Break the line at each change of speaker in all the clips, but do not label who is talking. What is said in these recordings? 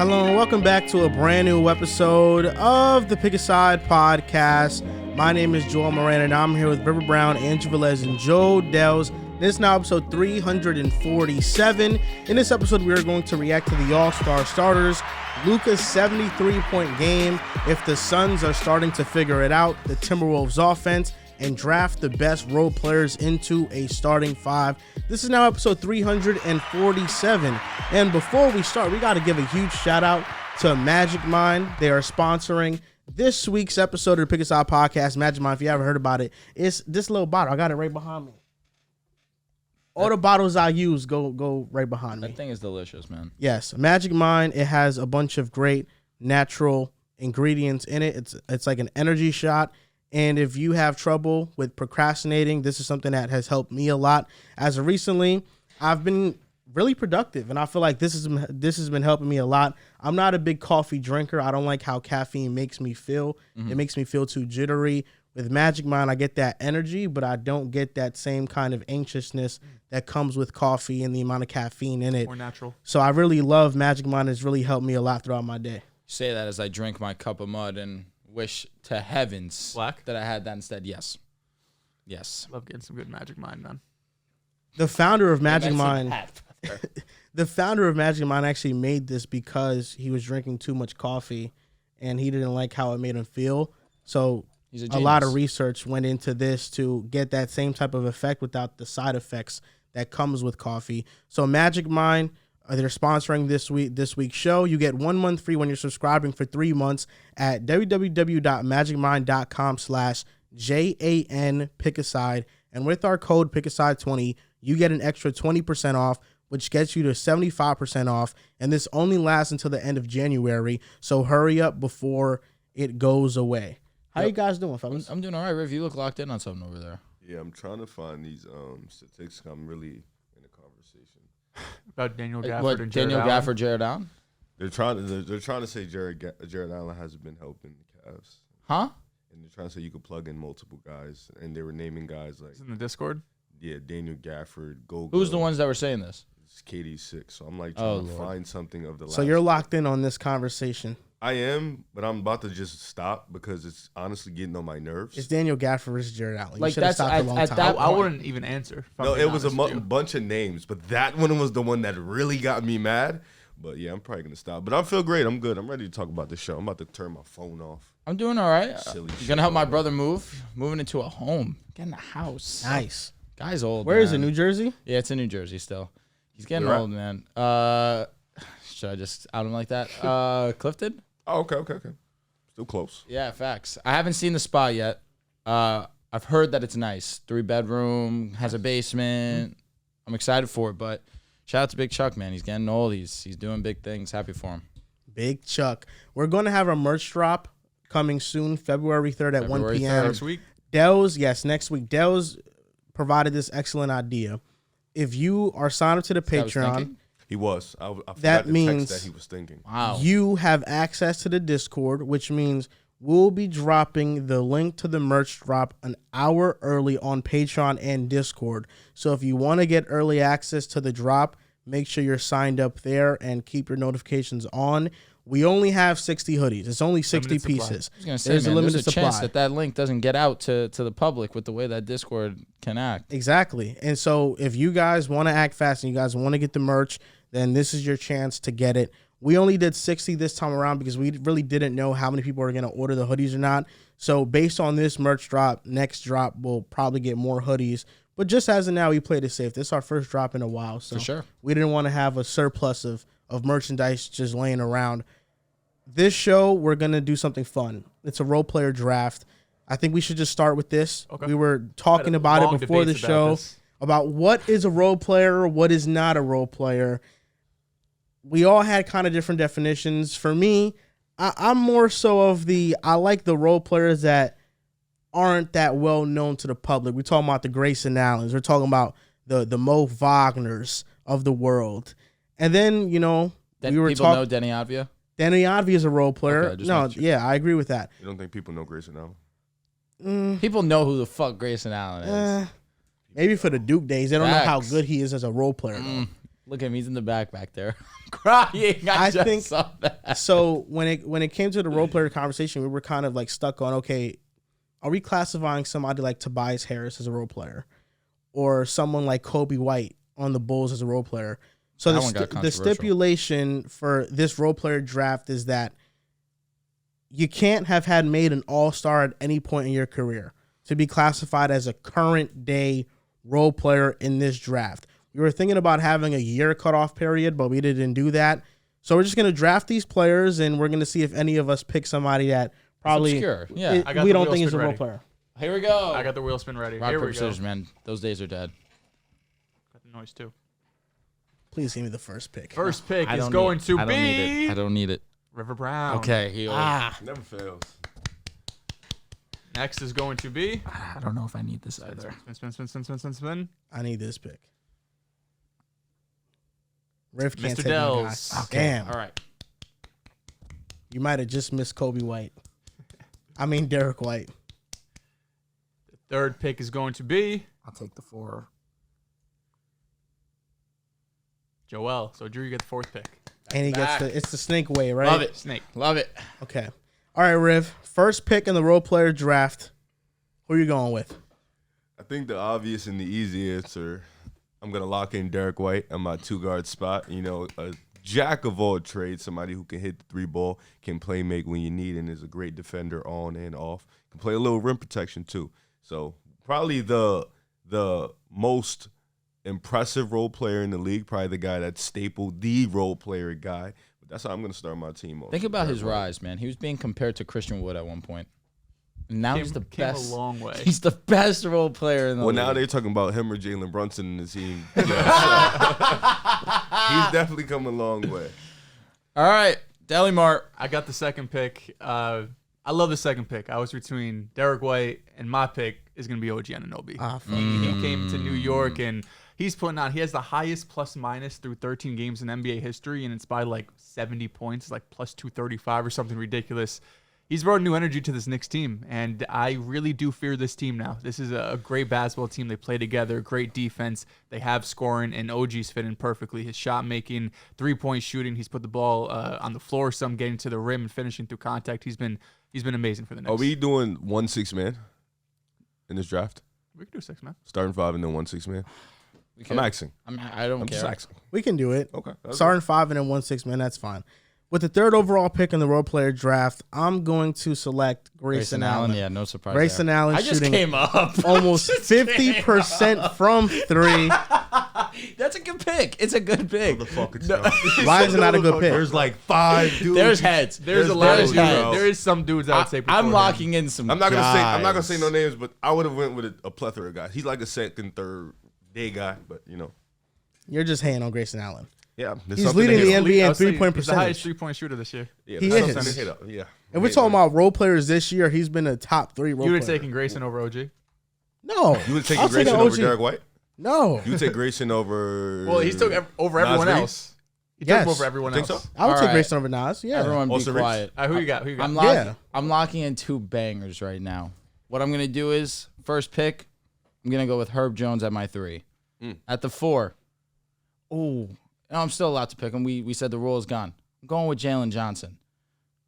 Hello and welcome back to a brand new episode of the Pick a Side podcast. My name is Joel Moran and I'm here with River Brown, Andrew Velez, and Joe Dehls. This is now episode 347. In this episode, we are going to react to the All-Star starters. Luka's 73-point game, if the Suns are starting to figure it out, the Timberwolves offense, and draft the best role players into a starting five. This is now episode 347. And before we start, we got to give a huge shout out to Magic Mind. They are sponsoring this week's episode of the Pick a Side podcast. Magic Mind, if you haven't heard about it, it's this little bottle. I got it right behind me. All the bottles I use go right behind me.
That thing is delicious, man.
Yes, Magic Mind. It has a bunch of great natural ingredients in it. It's like an energy shot. And if you have trouble with procrastinating, this is something that has helped me a lot. As of recently, I've been really productive, and I feel like this has been helping me a lot. I'm not a big coffee drinker. I don't like how caffeine makes me feel. It makes me feel too jittery. With Magic Mind, I get that energy, but I don't get that same kind of anxiousness that comes with coffee and the amount of caffeine in it.
More natural. So
I really love Magic Mind. It's really helped me a lot throughout my day.
Say that as I drink my cup of mud and wish to heavens that I had that instead. Yes.
Love getting some good Magic Mind, man.
The founder of Magic Mind, the founder of Magic Mind actually made this because he was drinking too much coffee and he didn't like how it made him feel. So a lot of research went into this to get that same type of effect without the side effects that comes with coffee. So Magic Mind, they're sponsoring this week's show. You get 1 month free when you're subscribing for 3 months at www.magicmind.com/JAN Pickaside. And with our code Pickaside20, you get an extra 20% off, which gets you to 75% off. And this only lasts until the end of January. So hurry up before it goes away. How you guys doing, fellas?
I'm doing all right, Riv. You look locked in on something over there.
Yeah, I'm trying to find these statistics. I'm really in a conversation
About Daniel Gafford
What,
and Jared
Daniel
Allen.
Gafford, Jared Allen?
They're trying to say Jared Allen hasn't been helping the Cavs,
Huh?
and they're trying to say you could plug in multiple guys, and they were naming guys like
It's in the Discord.
Daniel Gafford, Gogo.
Who's the ones that were saying this?
It's KD6. So I'm like trying to
Lord.
find something of the.
So
last
you're locked in on this conversation.
I am, but I'm about to just stop because it's honestly getting on my nerves.
It's Daniel Gafford versus Jared Allen. You
Like,
should have
that's
stopped a long
at
time.
that
I wouldn't even answer. if I'm
No,
being
it was a
honest with you.
bunch of names, but that one was the one that really got me mad. But yeah, I'm probably gonna stop. But I feel great. I'm good. I'm ready to talk about the show. I'm about to turn my phone off.
I'm doing all right.
Silly
You're
shit
going to help my
going on.
brother moving into a home, getting a house.
Nice.
Guy's old.
Where is it?
man.
New Jersey?
Yeah, it's in New Jersey still. He's getting
Where at?
old, man. Should I just out him like that? Clifton?
Oh, okay. Still close.
Yeah, facts. I haven't seen the spot yet. I've heard that it's nice. 3-bedroom, has a basement. I'm excited for it, but shout out to Big Chuck, man. He's getting old. He's doing big things. Happy for him.
Big Chuck. We're going to have a merch drop coming soon, February 3rd at 1
February
p.m.
3rd.
Next week.
Dehls, yes, next week. Dehls provided this excellent idea. If you are signed up to the
That was
Patreon,
thinking?
He was. I forgot
That
the
means-
text that he was thinking.
Wow.
you have access to the Discord, which means we'll be dropping the link to the merch drop an hour early on Patreon and Discord. So if you want to get early access to the drop, make sure you're signed up there and keep your notifications on. We only have 60 hoodies. It's only 60
Limited supply.
pieces.
I was gonna say,
There's
man,
a limited
there's a
supply.
chance that link doesn't get out to the public with the way that Discord can act.
Exactly. And so if you guys want to act fast and you guys want to get the merch, then this is your chance to get it. We only did 60 this time around because we really didn't know how many people are going to order the hoodies or not. So based on this merch drop, next drop, we'll probably get more hoodies. But just as of now, we played it safe. This is our first drop in a while. So
For sure.
we didn't want to have a surplus of merchandise just laying around. This show, we're going to do something fun. It's a role player draft. I think we should just start with this.
Okay.
We were talking about it before the show about what is a role player, what is not a role player. We all had kind of different definitions. For me, I'm more so of I like the role players that aren't that well known to the public. We're talking about the Grayson Allens. We're talking about the Mo Wagners of the world. And then, we were
People
talking.
know Denny Advia?
Danny Advia is a role player.
Okay, just
No,
making sure.
yeah, I agree with that.
You don't think people know Grayson Allen?
People know who the fuck Grayson Allen is.
Maybe for the Duke days, they don't know how
Facts.
good he is as a role player. Though.
Look at him. He's in the back there. Crying. I just
think
saw that.
So when it came to the role player conversation, we were kind of like stuck on, okay, are we classifying somebody like Tobias Harris as a role player or someone like Kobe White on the Bulls as a role player? So the stipulation for this role player draft is that you can't have had made an all-star at any point in your career to be classified as a current day role player in this draft. We were thinking about having a year cutoff period, but we didn't do that. So we're just going to draft these players, and we're going to see if any of us pick somebody that probably we don't think is a role player.
Here we go.
I got the wheel spin ready.
Rock,
Here
paper,
we go.
scissors, man. Those days are dead.
Got the noise too.
Please give me the first pick.
First pick is going to be.
I don't need it.
River Brown.
Okay.
Never fails.
Next is going to be.
I don't know if I need this either.
Spin.
I need this pick. Riff can't
Mr.
take my guy.
Dehls.
Okay.
Damn.
All right.
You might have just missed Kobe White. I mean Derek White.
The third pick is going to be
I'll take the 4.
Joel. So Drew, you get the fourth pick.
And he gets it's the snake way, right?
Love it.
Snake.
Love it.
Okay. All right, Riv. First pick in the role player draft. Who are you going with?
I think the obvious and the easy answer, I'm going to lock in Derek White on my 2-guard spot. You know, a jack of all trades, somebody who can hit the 3-ball, can play make when you need, and is a great defender on and off. Can play a little rim protection too. So probably the most impressive role player in the league, probably the guy that stapled the role player guy. But that's how I'm going to start my team off.
Think about his rise, man. He was being compared to Christian Wood at one point. And now he's the best.
Came a long way.
He's the best role player in the league.
Well, now they're talking about him or Jalen Brunson in the team. Yeah, he's definitely come a long way.
All right, Deli Mart.
I got the second pick. I love the second pick. I was between Derek White, and my pick is going to be OG Anunoby. He came to New York, and he's putting on. He has the highest plus minus through 13 games in NBA history, and it's by like 70 points, like plus 235 or something ridiculous. He's brought new energy to this Knicks team, and I really do fear this team now. This is a great basketball team. They play together, great defense. They have scoring, and OG's fit in perfectly. His shot making, 3-point shooting. He's put the ball on the floor, some getting to the rim and finishing through contact. He's been amazing for the Knicks.
Are we doing 1-6 man in this draft?
We can do 6, man.
Starting 5 and then 1-6 man. I'm axing.
I don't
I'm
care.
just axing.
We can do it.
Okay.
Starting 5 and then 1-6, man. That's fine. With the third overall pick in the role player draft, I'm going to select Grayson Allen.
Yeah, no surprise.
Grayson Allen
I just
shooting
came up.
almost 50% from 3.
That's a good pick. It's a good pick.
Why is it not a good pick?
There's like 5 dudes.
There's heads.
There's a lot of
heads.
dudes. There is some dudes I would say.
I'm locking in some.
I'm not gonna say no names, but I would have went with a plethora of guys. He's like a second, third day guy, but you know.
You're just hating on Grayson Allen.
Yeah,
he's leading the NBA in 3-point
He's the highest
percentage.
3-point shooter this year.
Yeah,
He is.
Yeah.
If we're talking about role players this year, he's been a top 3 role
You
player.
would have taken Grayson over OG?
No.
You would take
I'll take
Grayson
an
over
OG.
Derek White?
No.
You would take Grayson over.
Well, he's took over everyone
Nas Reed?
else. He
Yes.
took him over everyone
Think
else.
so?
I would
All
take
right.
Grayson over Nas. Yeah.
Everyone be
Also Reeves?
quiet.
Who you got? Who you got?
I'm locking in 2 bangers right now. What I'm gonna do is first pick. I'm gonna go with Herb Jones at my 3. At the 4. Oh, I'm still allowed to pick him. We said the rule is gone. I'm going with Jalen Johnson.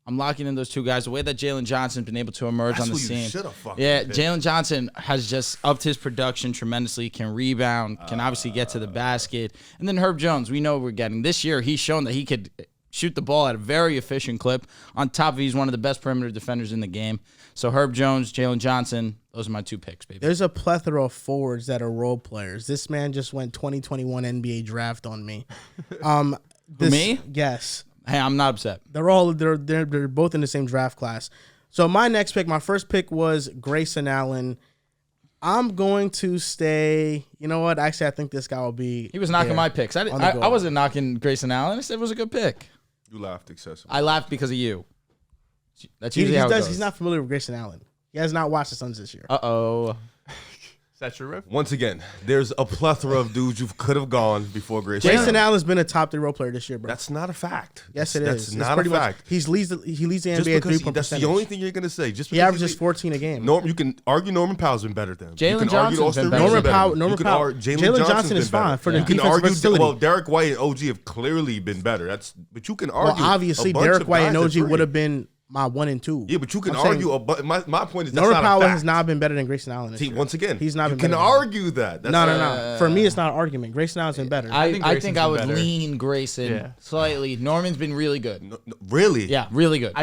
I'm locking in those 2 guys. The way that Jalen Johnson's been able to emerge on the scene. Yeah, Jalen Johnson has just upped his production tremendously, can rebound, can obviously get to the basket. And then Herb Jones, we know we're getting. This year, he's shown that he could shoot the ball at a very efficient clip. On top of it, he's one of the best perimeter defenders in the game. So Herb Jones, Jalen Johnson, those are my 2 picks, baby.
There's a plethora of forwards that are role players. This man just went 2021 NBA draft on me.
Me?
Yes.
Hey, I'm not upset.
They're both in the same draft class. So my next pick, my first pick was Grayson Allen. I'm going to stay. You know what? Actually, I think this guy will be.
He was knocking my picks. I wasn't knocking Grayson Allen. I said it was a good pick.
You laughed excessively.
I laughed because of you. That's usually how it goes.
He's not familiar with Grayson Allen. He has not watched the Suns this year.
Uh-oh.
that true, Riv?
Once again, there's a plethora of dudes you could have gone before
Grayson Allen's been a top 3 role player this year, bro.
That's not a fact.
Yes, it
That's
is.
not a fact.
He leads the NBA
Just
at
because
3-point
that's
percentage.
the only thing you're gonna say. Just
He
because
averages 14 a game.
You can argue Norman Powell's been better than him.
Jalen
You can
Johnson's
argue Austin
been better.
Reeves
Norman
better.
Powell. Jalen Johnson is fine for the
You can
defensive
argue
versatility.
well, Derek White and OG have clearly been better. But you can argue.
Well, obviously,
a bunch
Derek
of
White and
guys
OG
at
would
3.
have been my 1 and 2.
Yeah, but you can
I'm saying
argue. My point is that's
Norman
not
Powell
a fact.
has not been better than Grayson Allen this year.
Once again,
he's not
you
been
can
better than him.
argue that. That's
No. For me, it's not an argument. Grayson Allen's been better.
I think
Grayson's
I would
been better.
lean Grayson slightly. Norman's been really good.
No, really?
Yeah, really good.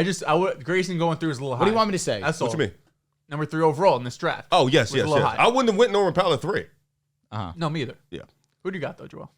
Grayson going through is a little high.
What do you want me to say?
That's all.
What you mean?
Number 3 overall in this draft.
Oh, yes.
Was a little high.
I wouldn't have went Norman Powell at 3.
No, me either.
Yeah.
Who do you got though, Joel?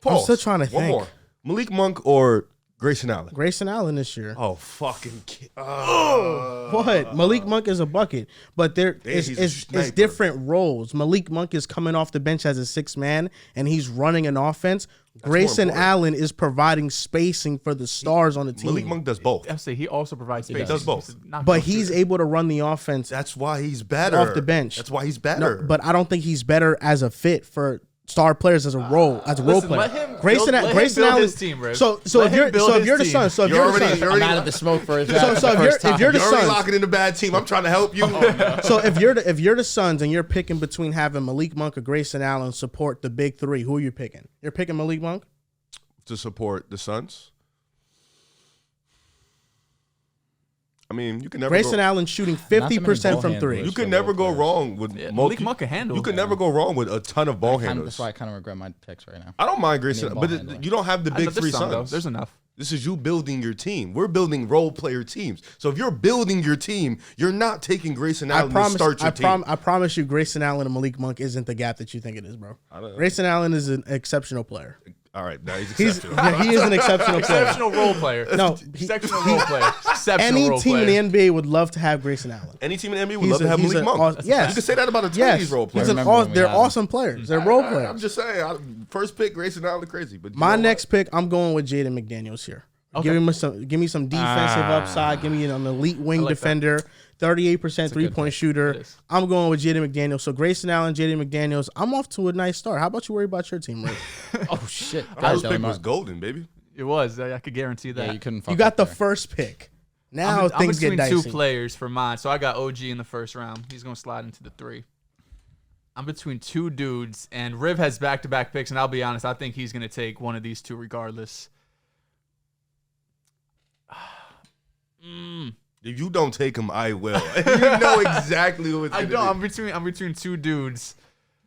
I'm still trying to
One
think.
more. Malik Monk or Grayson Allen?
Grayson Allen this year.
Oh, fucking
What? Malik Monk is a bucket, but
he's a
it's
sniper.
different roles. Malik Monk is coming off the bench as a 6th man, and he's running an offense. Grayson
important.
Allen is providing spacing for the stars on the team.
Malik Monk does both.
I say he also provides space.
does both.
But he's able to run the offense
That's why he's better.
off the bench.
That's why he's
No,
better.
but I don't think he's better as a fit for star players as a role
Listen,
player.
let him
Grayson
build- let him
Grayson
build
Allen.
his team, Riv.
So
Let
if
him
you're
build his
the
team.
Suns, so if
You're
you're
already-
the Suns,
I'm out of the smoke for his
So if you're the
You're already
Suns,
locking in a bad team. I'm trying to help you.
so if you're the Suns and you're picking between having Malik Monk or Grayson Allen support the big 3, who are you picking? You're picking Malik Monk?
To support the Suns. I mean, you can never
Grayson
go,
Allen shooting
Not too many
50%
ball
from
handlers.
3.
you can never go wrong with
Malik Monk can handle.
You can never go wrong with a ton of ball
That's
handlers.
why I kind of regret my picks right now.
I don't mind Grayson,
ball
but
handler.
you don't have the big 3 Suns.
There's enough.
This is you building your team. We're building role player teams. So if you're building your team, you're not taking Grayson Allen to start your team.
I promise you, Grayson Allen and Malik Monk isn't the gap that you think it is, bro. Grayson Allen is an exceptional player.
All right, now he's
He's
exceptional.
he is an exceptional player.
Exceptional role player.
No,
Exceptional role player. Exceptional
any
role
team
player.
in the NBA would love to have Grayson Allen.
Any team in the NBA would love to have
he's
Malik Monk.
yes.
You can say that about a ton of
Yes,
these role
he's
players.
an
remember when we
they're
had him.
awesome players. They're role
I'm
players.
just saying, first pick Grayson Allen crazy, but you
My
know
next pick, I'm going with Jaden McDaniels here. Give me some defensive upside. Give me an elite wing
like that.
defender, 38% 3-point shooter.
It is.
I'm going with Jaden McDaniels. So Grayson Allen, Jaden McDaniels. I'm off to a nice start. How about you worry about your team, Rick?
Oh shit!
what?
Guys,
First
Delly
pick was
Martin.
golden, baby.
It was. I could guarantee that.
Yeah, you couldn't. Fuck
You got
up
the
there.
first pick. Now
I'm
things get
between
dicey.
2 players for mine. So I got OG in the first round. He's going to slide into the 3. I'm between 2 dudes, and Riv has back-to-back picks, and I'll be honest, I think he's going to take one of these 2 regardless.
If you don't take him, I will. You know exactly who it's
I
gonna
don't.
be.
I'm between 2 dudes.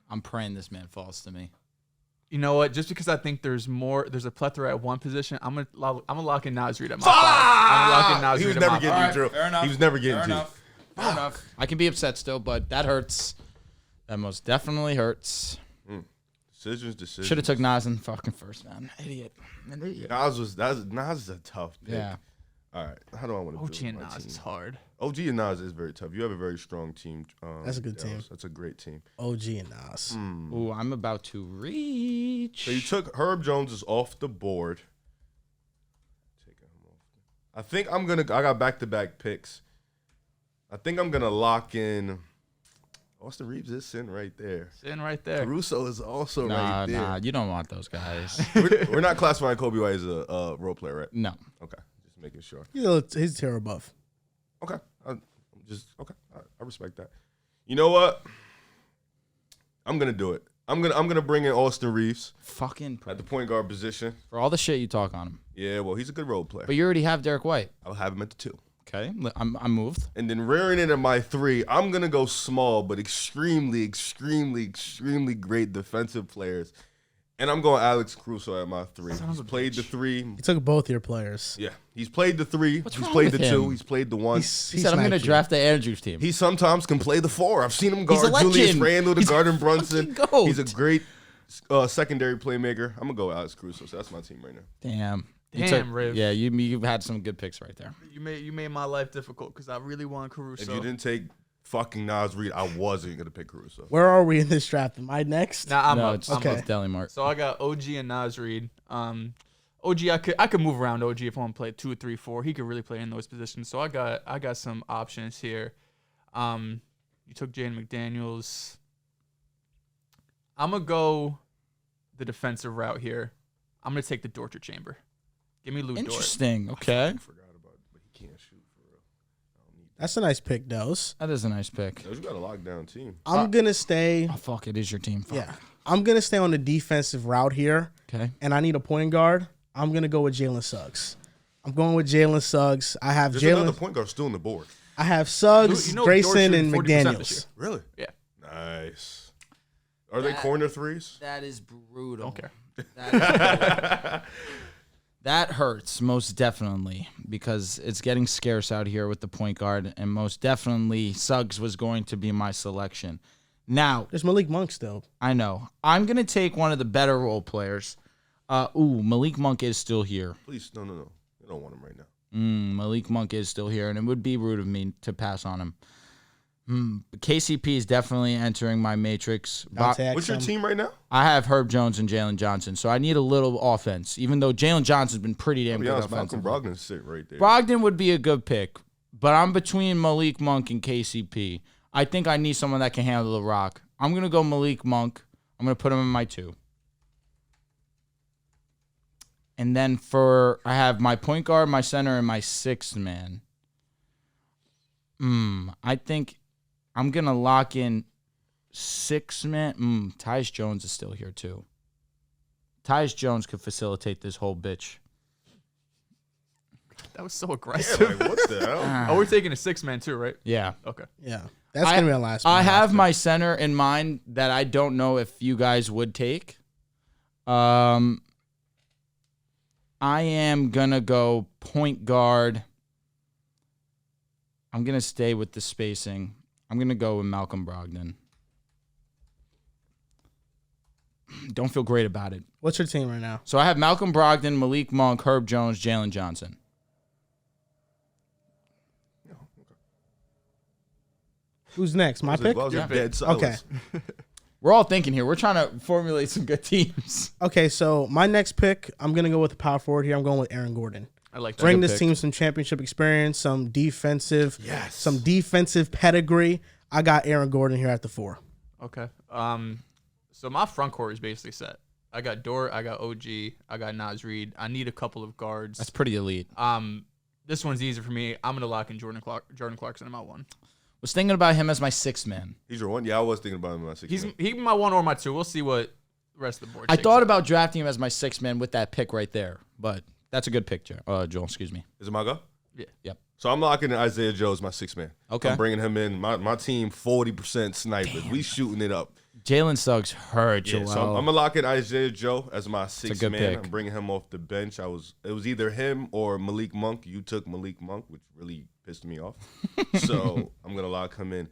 I'm praying this man falls to me.
You know what? Just because I think there's a plethora at one position, I'm gonna lock in Nas Reed at my 5. I'm gonna lock in Nas
He was
Reed
never
at my
getting
5.
you, Drew.
fair enough.
He was never getting
Fair
you.
enough. Fair enough. I can be upset still, but that hurts. That most definitely hurts.
Decisions.
Should have took Nas in fucking first, man. Idiot. An idiot.
Nas is a tough pick.
Yeah.
All right. How do I want to
OG
do
and
my
Nas
team?
is hard.
OG and Nas is very tough. You have a very strong team.
That's a good team.
That's a great team.
OG and Nas.
Ooh, I'm about to reach.
So you took Herb Jones is off the board. Taking him off. I think I got back-to-back picks. I think I'm gonna lock in. Austin Reeves is sitting right there.
Sitting right there.
Caruso is also
Nah,
right there.
nah, you don't want those guys.
We're not classifying Kobe White as a role player, right?
No.
Okay, just making sure.
He's tier above.
Okay, I respect that. You know what? I'm gonna do it. I'm gonna bring in Austin Reeves
Fucking
at the point guard position.
for all the shit you talk on him.
Yeah, well, he's a good role player.
But you already have Derek White.
I'll have him at the 2.
Okay, I'm moved.
And then rearing in at my 3, I'm going to go small, but extremely, extremely, extremely great defensive players. And I'm going Alex Caruso at my 3. He's played the 3.
He took both your players.
Yeah, he's played the 3.
What's
He's
wrong
played
with
the 2.
him?
He's played the 1.
He said, I'm going to draft the Air Juice team.
He sometimes can play the 4. I've seen him
He's a
guard Julius
legend.
Randle to
He's
Gordon
a
Brunson.
fucking goat.
He's a great secondary playmaker. I'm going to go Alex Caruso. So that's my team right now.
Damn.
Damn, Riv.
Yeah, you've had some good picks right there.
You made my life difficult because I really want Caruso.
If you didn't take fucking Nas Reed, I wasn't going to pick Caruso.
Where are we in this draft? Am I next?
Nah, I'm
no,
up.
it's
I'm
okay.
up.
Deli Mart.
So I got OG and Nas Reed. OG, I could move around OG if I want to play 2, 3, 4. He could really play in those positions. So I got some options here. You took Jaden McDaniels. I'm going to go the defensive route here. I'm going to take the torture chamber. Give me Lou Dort.
Interesting. Okay.
I forgot about it, but he can't shoot for real.
That's a nice pick, Dehls.
That is a nice pick.
You got a lockdown team.
I'm going to stay.
Oh, fuck. It is your team. Fuck.
Yeah. I'm going to stay on the defensive route here.
Okay.
And I need a point guard. I'm going to go with Jalen Suggs. I'm going with Jalen Suggs. I have
There's another
Jalen.
point guard still on the board.
I have Suggs,
You know
Grayson,
Dort
and
shooting 40% this year.
McDaniels.
Really?
Yeah.
Nice. Are they corner threes?
That is brutal.
Don't care.
That hurts most definitely because it's getting scarce out here with the point guard, and most definitely Suggs was going to be my selection. Now,
There's Malik Monk still.
I know. I'm going to take one of the better role players. Malik Monk is still here.
Please, no. You don't want him right now.
Malik Monk is still here, and it would be rude of me to pass on him. KCP is definitely entering my matrix.
Dante
What's your
Exum.
team right now?
I have Herb Jones and Jalen Johnson, so I need a little offense, even though Jalen Johnson's been pretty damn
To be
good
honest, Malcolm
offensively.
Brogdon's sitting right there.
Brogdon would be a good pick, but I'm between Malik Monk and KCP. I think I need someone that can handle the rock. I'm going to go Malik Monk. I'm going to put him in my 2. And then I have my point guard, my center, and my 6th man. I think I'm going to lock in 6 man. Tyus Jones is still here too. Tyus Jones could facilitate this whole bitch.
That was so
Yeah,
aggressive.
like, what the hell?
Oh, we're taking a 6-man too, right?
Yeah.
Okay.
Yeah. That's going to be our last one.
I have my center in mind that I don't know if you guys would take. I am going to go point guard. I'm going to stay with the spacing. I'm going to go with Malcolm Brogdon. Don't feel great about it.
What's your team right now?
So I have Malcolm Brogdon, Malik Monk, Herb Jones, Jalen Johnson.
Who's next? My pick?
Well,
Your
dead
pick.
silence.
Okay.
We're all thinking here. We're trying to formulate some good teams.
Okay, so my next pick, I'm going to go with the power forward here. I'm going with Aaron Gordon.
I like that.
Bring
good
this
pick.
team some championship experience, some defensive
Yes.
pedigree. I got Aaron Gordon here at the 4.
Okay. So my front court is basically set. I got Dort, I got OG, I got Naz Reid. I need a couple of guards.
That's pretty elite.
This one's easy for me. I'm gonna lock in Jordan Clarkson in my 1.
Was thinking about him as my 6th man.
He's your one? Yeah, I was thinking about him in my 6.
He's my 1 or my 2. We'll see what the rest of the board.
I
shakes
thought
out.
about drafting him as my 6th man with that pick right there, but that's a good pick, Joel. Excuse me.
Is it my go?
Yeah.
Yep.
So I'm locking in Isaiah Joe as my 6 man.
Okay.
I'm bringing him in. My team, 40% snipers. We shooting it up.
Jalen Suggs hurt,
Yeah,
Joel.
so I'm gonna lock in Isaiah Joe as my 6th
good
man.
pick.
I'm bringing him off the bench. It was either him or Malik Monk. You took Malik Monk, which really pissed me off. So I'm gonna lock him in.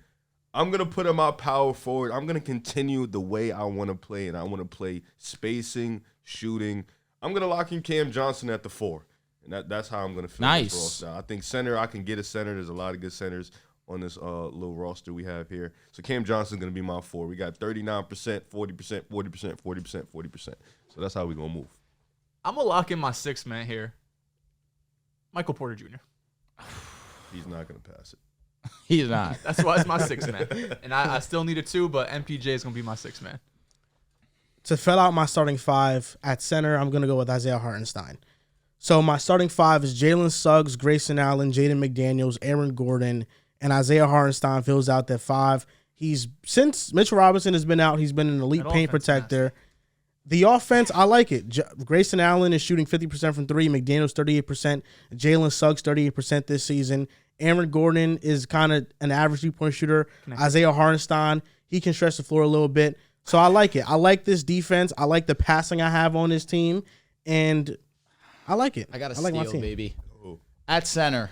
I'm gonna put him out power forward. I'm gonna continue the way I want to play, and I want to play spacing, shooting. I'm gonna lock in Cam Johnson at the 4, and that's how I'm gonna feel.
Nice.
This roster. I think center. I can get a center. There's a lot of good centers on this little roster we have here. So Cam Johnson's going to be my 4. We got 39%, 40%, 40%, 40%, 40%. So that's how we're going to move.
I'm gonna lock in my 6th man here. Michael Porter Jr.
He's not going to pass it.
He's not.
That's why it's my 6th man. And I still need a 2, but MPJ is gonna be my 6th man.
To fill out my starting 5 at center, I'm going to go with Isaiah Hartenstein. So my starting 5 is Jalen Suggs, Grayson Allen, Jaden McDaniels, Aaron Gordon, and Isaiah Hartenstein fills out that 5. Since Mitchell Robinson has been out, he's been an elite
That
paint
offense
protector. The offense, I like it. Grayson Allen is shooting 50% from 3, McDaniels 38%, Jalen Suggs 38% this season. Aaron Gordon is kind of an average 3-point shooter. Isaiah Hartenstein, he can stretch the floor a little bit. So I like it. I like this defense. I like the passing I have on this team, and I like it.
I got a
like my
steal,
team.
baby.
Oh.
At center,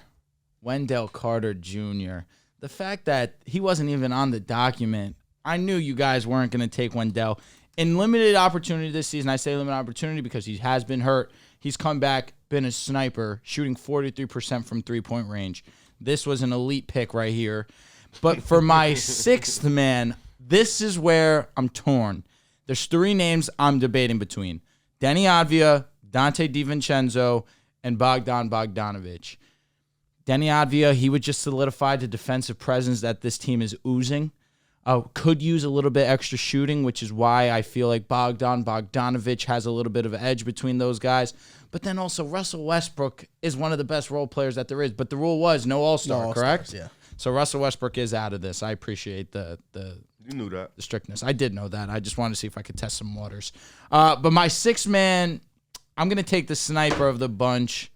Wendell Carter Jr. The fact that he wasn't even on the document, I knew you guys weren't going to take Wendell. In limited opportunity this season, I say limited opportunity because he has been hurt. He's come back, been a sniper, shooting 43% from three-point range. This was an elite pick right here. But for my 6th man, this is where I'm torn. There's 3 names I'm debating between. Denny Advia, Dante DiVincenzo, and Bogdan Bogdanovic. Denny Advia, he would just solidify the defensive presence that this team is oozing. Could use a little bit extra shooting, which is why I feel like Bogdanovich has a little bit of an edge between those guys. But then also Russell Westbrook is one of the best role players that there is. But the rule was no All-Star, correct?
Yeah.
So Russell Westbrook is out of this. I appreciate the
You knew that.
the strictness. I did know that. I just wanted to see if I could test some waters. But my sixth man, I'm gonna take the sniper of the bunch.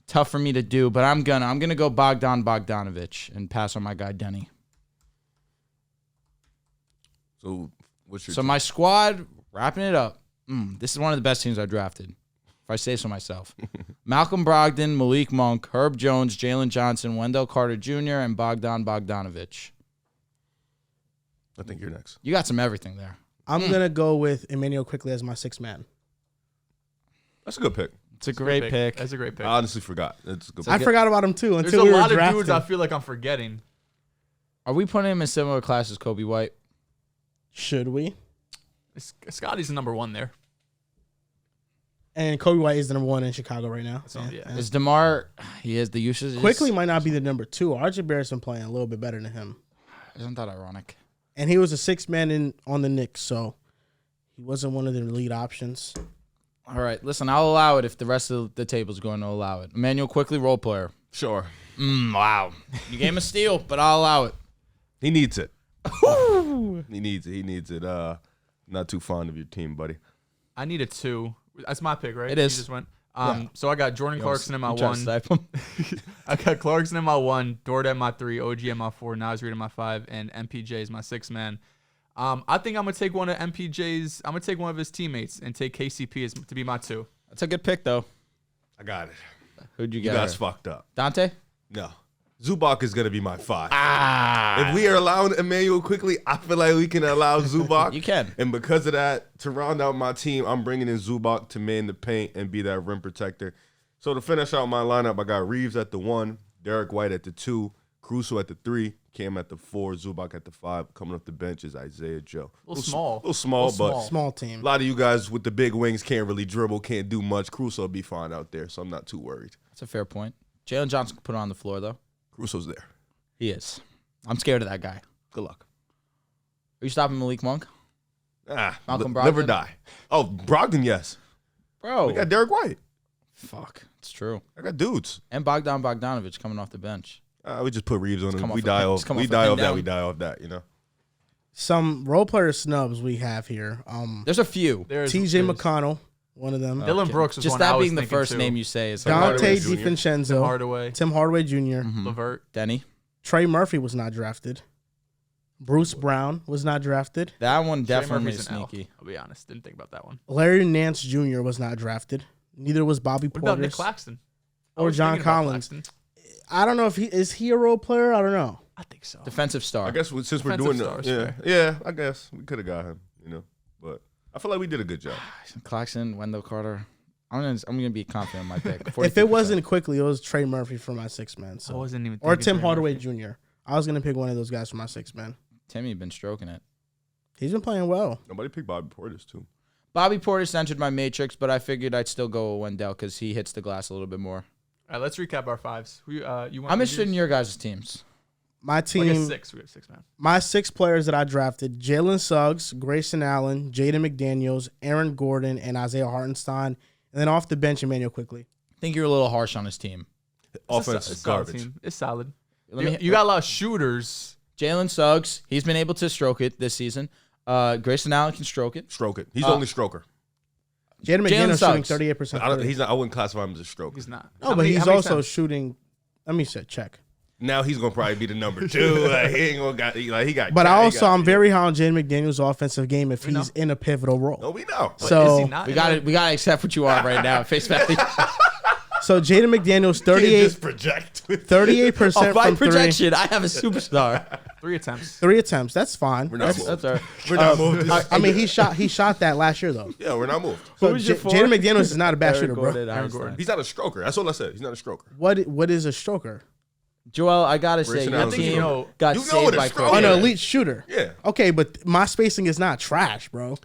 Tough for me to do, but I'm gonna go Bogdanovich and pass on my guy Denny.
So what's your
So my squad, wrapping it up. This is one of the best teams I drafted, if I say so myself. Malcolm Brogdon, Malik Monk, Herb Jones, Jalen Johnson, Wendell Carter Jr., and Bogdanovich.
I think you're next.
You got some everything there.
I'm going to go with Emmanuel quickly as my sixth man.
That's a good pick.
It's a great pick.
That's a great pick.
I honestly forgot. It's a good
I
pick.
forgot about him too
There's
until
a
we were
lot of
drafting.
dudes I feel like I'm forgetting.
Are we putting him in similar class as Kobe White?
Should we?
Scotty's the number one there.
And Kobe White is the number one in Chicago right now.
So, yeah.
Is DeMar? He has the usage.
Quickly might not be the number two. RJ Barrett's been playing a little bit better than him.
Isn't that ironic?
And he was a sixth man on the Knicks, so he wasn't one of the lead options.
All right, listen, I'll allow it if the rest of the table's going to allow it. Emmanuel quickly, role player.
Sure.
Wow. You gave him a steal, but I'll allow it.
He needs it. He needs it. He needs it. Not too fond of your team, buddy.
I need a 2. That's my pick, right?
It is.
You just went. So I got Jordan Clarkson in my
You trying to
1.
snipe him?
I got Clarkson in my 1, Dort at my 3, OG at my 4, Nas Reed at my 5, and MPJ is my 6th man. I think I'm gonna take one of MPJ's. I'm gonna take one of his teammates and take KCP to be my 2.
That's a good pick, though.
I got it.
Who'd you
You
get?
guys fucked up.
Dante?
No. Zubac is going to be my 5.
Ah.
If we are allowing Emmanuel quickly, I feel like we can allow Zubac.
You can.
And because of that, to round out my team, I'm bringing in Zubac to man the paint and be that rim protector. So to finish out my lineup, I got Reeves at the 1, Derek White at the 2, Caruso at the 3, Cam at the 4, Zubac at the 5. Coming off the bench is Isaiah Joe.
A little small.
A little small, but
Small team.
a lot of you guys with the big wings can't really dribble, can't do much. Caruso will be fine out there, so I'm not too worried.
That's a fair point. Jalen Johnson can put it on the floor, though.
Caruso's there.
He is. I'm scared of that guy.
Good luck.
Are you stopping Malik Monk? Malcolm
Live or
Brogdon?
die. Oh, Brogdon, yes.
Bro.
We got Derek White.
Fuck. It's true.
I got dudes.
And Bogdanovich coming off the bench.
We just put Reeves on him.
come
We
off
die
a-
off.
just come
We
off a
die
pin
off that.
down.
We die off that. You know.
Some role player snubs we have here.
There's a few.
TJ McConnell, one of them.
Dylan Brooks was
Just
one
that
I was
being the
thinking
first
too.
name you say is
Dante
Hardaway Jr.
DiVincenzo.
Hardaway,
Tim Hardaway Jr.
Levert.
Denny.
Trey Murphy was not drafted. Bruce Brown was not drafted.
That one
Trey
definitely
Murphy's an L.
sneaky.
I'll be honest, didn't think about that one.
Larry Nance Jr. was not drafted. Neither was Bobby
What about Nick
Porter.
Claxton? I
Or
was
John
thinking about
Collins.
Claxton.
I don't know if he a role player. I don't know.
I think so.
Defensive star.
I guess since we're
Defensive
doing that,
stars,
yeah. I guess we could have got him. You know, but I feel like we did a good job.
Claxton, Wendell Carter. I'm gonna be confident in my pick.
If it wasn't quickly, it was Trey Murphy for my sixth man.
I
So
wasn't even.
or
thinking
Tim
Trey
Hardaway
Murphy.
Jr. I was gonna pick one of those guys for my sixth man.
Timmy been stroking it.
He's been playing well.
Nobody picked Bobby Portis too.
Bobby Portis entered my matrix, but I figured I'd still go with Wendell because he hits the glass a little bit more.
All right, let's recap our 5s. You want?
I'm interested in your guys' teams.
My
Like
team,
a 6. We have 6 man.
my 6 players that I drafted: Jalen Suggs, Grayson Allen, Jaden McDaniels, Aaron Gordon, and Isaiah Hartenstein. And then off the bench, Emmanuel quickly.
I think you're a little harsh on his team.
Offense is
It's a solid
garbage.
team. It's solid.
Let
You got a lot of shooters.
Jalen Suggs. He's been able to stroke it this season. Grayson Allen can stroke it.
Stroke it. He's the only stroker.
Jaden
Jalen
McDaniels shooting
Suggs.
38%.
He's not. I wouldn't classify him as a stroker.
He's not.
No,
How
but
many-
he's
how many
also
attempts?
shooting. Let me check.
Now he's gonna probably be the number 2. Like, he ain't gonna got. He got.
But
he got-
I'm very high on Jaden McDaniels' offensive game if
know.
he's in a pivotal role.
No, we know.
But
So-
is he not
We
in
got
the-
to we got to accept what you are right now, at face value.
So Jaden McDaniels,
Can't
38,
just project.
38%
Oh, by
from three.
projection, I have a superstar.
3 attempts.
3 attempts. That's fine.
We're not
That's
moved.
all right.
We're not moved.
I mean, he shot that last year though.
Yeah, we're not moved.
So
was your
Jaden
four?
McDaniels is not a bad
Aaron
shooter, bro.
Gordon,
Aaron
Einstein.
Gordon.
He's not a stroker. That's all I said. He's not a stroker.
What is a stroker?
Joel, I got to say,
Grayson
your
Allen.
team
You know-
got
You know
saved
what a
by
stroke
Kobe.
An
Yeah.
elite shooter.
Yeah.
Okay, but my spacing is not trash, bro.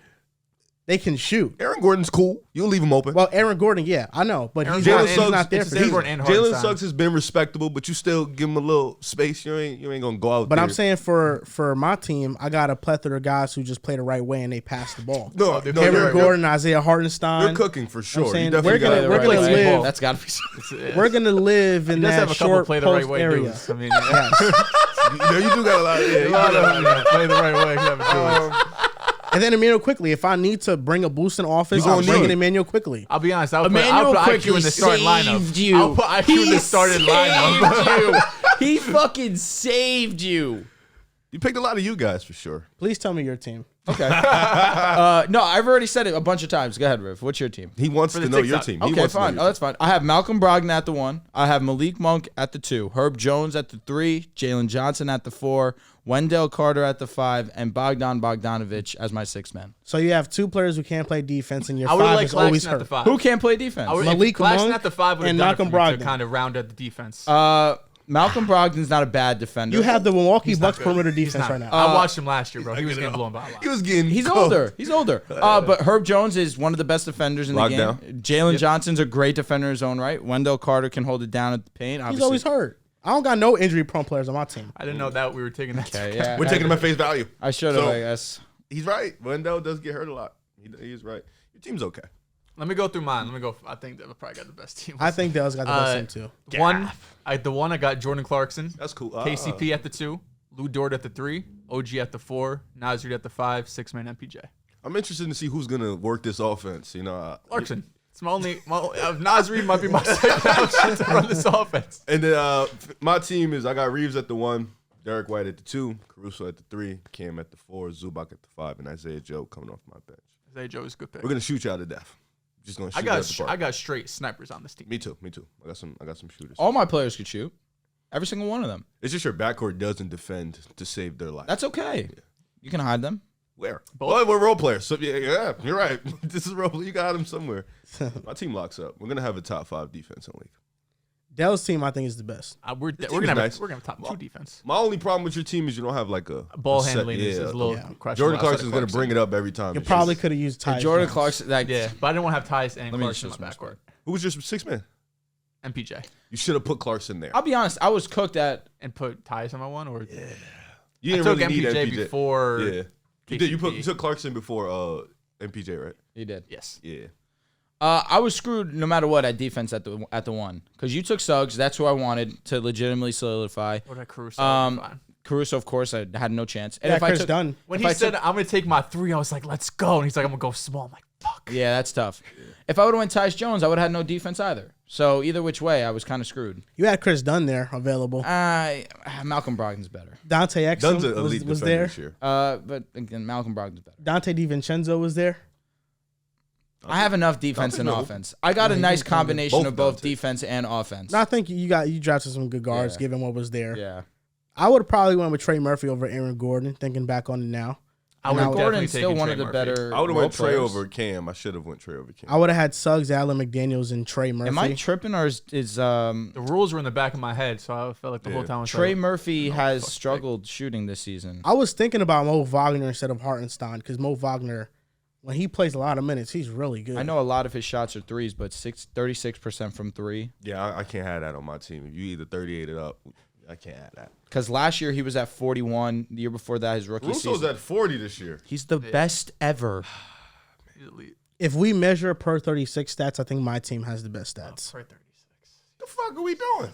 They can shoot.
Aaron Gordon's cool. You'll leave him open.
Well, Aaron Gordon, yeah, I know, but he's
Jalen
not,
Suggs-
not there
it's
for
Aaron
season.
Gordon and
Jalen
Hartenstein.
Suggs has been respectable, but you still give him a little space. You ain't gonna go out
But
there.
I'm saying for my team, I got a plethora of guys who just play the right way and they pass the ball.
no,
Aaron
no,
Aaron
you're,
Gordon, Isaiah Hartenstein.
you're cooking for sure.
saying
You definitely
we're
got
gonna live.
That's got to be.
We're gonna live in
He does
that
have a couple
short
play the right
post
way
area.
dudes. I mean,
you do got a lot. Yeah,
a lot of them play the right way. Have a dudes.
And then Emmanuel Quickly. If I need to bring a boost in offense,
You
I'm
gonna
bringing
need it.
Emmanuel Quickly.
I'll be honest. I'll put
Emmanuel
IQ
quickly
in the starting
saved
lineup.
you.
I'll put IQ in the starting lineup.
He fucking saved you.
You picked a lot of you guys for sure.
Please tell me your team.
Okay. No, I've already said it a bunch of times. Go ahead, Riff. What's your team?
He wants
For
to
the
know your
TikTok.
team. He
Okay,
wants to know
fine.
your
Oh, that's fine. I have Malcolm Brogdon at the 1. I have Malik Monk at the 2. Herb Jones at the 3. Jalen Johnson at the 4. Wendell Carter at the 5. And Bogdan Bogdanovic as my 6th man.
So you have 2 players who can't play defense, and your
I would
5
like
is always
Claxton at the
hurt.
5.
Who can't play defense?
Malik
Claxton
Monk
at the 5 would have
and
done it
Malcolm
for me to
Brogdon.
kind of round out the defense.
Malcolm Brogdon's not a bad defender.
You have the Milwaukee
He's not
Bucks
good.
perimeter
He's
defense
not
right
good.
now.
I watched him last year, bro. He was getting blown by a lot.
He was getting.
He's
cooked.
older. He's older. But Herb Jones is one of the best defenders in the
Lockdown.
game. Jalen Johnson's a great defender in his own right. Wendell Carter can hold it down at the paint.
He's
Obviously.
always hurt. I don't got no injury-prone players on my team.
I didn't know that we were taking that.
Okay, yeah.
We're taking him at face value.
I should have,
So-
I guess.
He's right. Wendell does get hurt a lot. He's right. Your team's okay.
Let me go through mine. Let me go. I think that probably got the best team.
I think Dehls got the best team too.
The one I got Jordan Clarkson,
That's cool.
KCP at the 2, Lou Dort at the 3, OG at the 4, Nasri at the 5, 6-man MPJ.
I'm interested to see who's gonna work this offense. You know,
Clarkson. It's my only. Nasri might be my second option to run this offense.
And then my team is I got Reeves at the 1, Derek White at the 2, Caruso at the 3, Cam at the 4, Zubac at the 5, and Isaiah Joe coming off my bench.
Isaiah Joe is a good pick.
We're gonna shoot you out to death. Just gonna shoot you out the park.
I got straight snipers on this team.
Me too. I got some shooters.
All my players could shoot. Every single one of them.
It's just your backcourt doesn't defend to save their life.
That's okay. You can hide them.
Where? Well, we're role players. So yeah, you're right. This is role. You got them somewhere. My team locks up. We're gonna have a top 5 defense in the league.
Dell's team, I think, is the best.
We're
team's
gonna have
nice.
we're gonna have top 2 defense.
My only problem with your team is you don't have like a
Ball
set-
handling is a little questionable.
Jordan
outside
Clarkson's
of
gonna bring it up every time.
You probably could have used Ty.
Jordan
Jones.
Clarkson. Like,
Yeah, but I didn't want to have Tyus and
Let me
Clarkson in
just
my
use
backcourt.
Who was your 6 man?
MPJ
You should have put Clarkson there.
I'll be honest. I was cooked at.
and put Tyus on my one, or
You
I
didn't
took
really need
MPJ
MPJ
before.
Yeah, you did. You
KCP.
took Clarkson before MPJ, right?
He did.
Yes.
Yeah.
I was screwed no matter what at defense at the 1 because you took Suggs. That's who I wanted to legitimately solidify.
Or that Caruso. Fine.
Caruso, of course, I had no chance. And
Yeah,
if I
Chris
took,
Dunn.
When
if
he
I
said
took-
I'm gonna take my 3, I was like, "Let's go," and he's like, "I'm gonna go small." I'm like, "Fuck."
yeah, that's tough. If I would have went Tyus Jones, I would have had no defense either. So either which way, I was kind of screwed.
You had Chris Dunn there available.
Malcolm Brogdon's better.
Dante
Dunn's an
Exum
elite
was
defender
there.
this year.
But again, Malcolm Brogdon's better.
Dante DiVincenzo was there.
I have enough defense and
no.
offense. I got a nice combination
both
of both
Dante.
defense and offense.
No, I think you drafted some good guards
Yeah.
given what was there.
Yeah.
I would have probably went with Trey Murphy over Aaron Gordon. Thinking back on it now,
I would have
Gordon's still one of the better.
I would have
role
went Trey
players.
over Cam. I should have went Trey over Cam.
I would have had Suggs, Allen McDaniels, and Trey Murphy.
Am I tripping or is
The rules were in the back of my head, so I felt like the whole time I was
Trey
like,
Murphy has struggled shooting this season?
I was thinking about Mo Wagner instead of Hartenstein because Mo Wagner, when he plays a lot of minutes, he's really good.
I know a lot of his shots are threes, but 36% from 3.
Yeah, I can't have that on my team. If you either 38 it up, I can't have that.
Because last year he was at 41. The year before that, his rookie
Russo's
season.
at 40 this year.
He's the best ever.
he's elite.
If we measure per 36 stats, I think my team has the best stats.
Probably 36.
The fuck are we doing?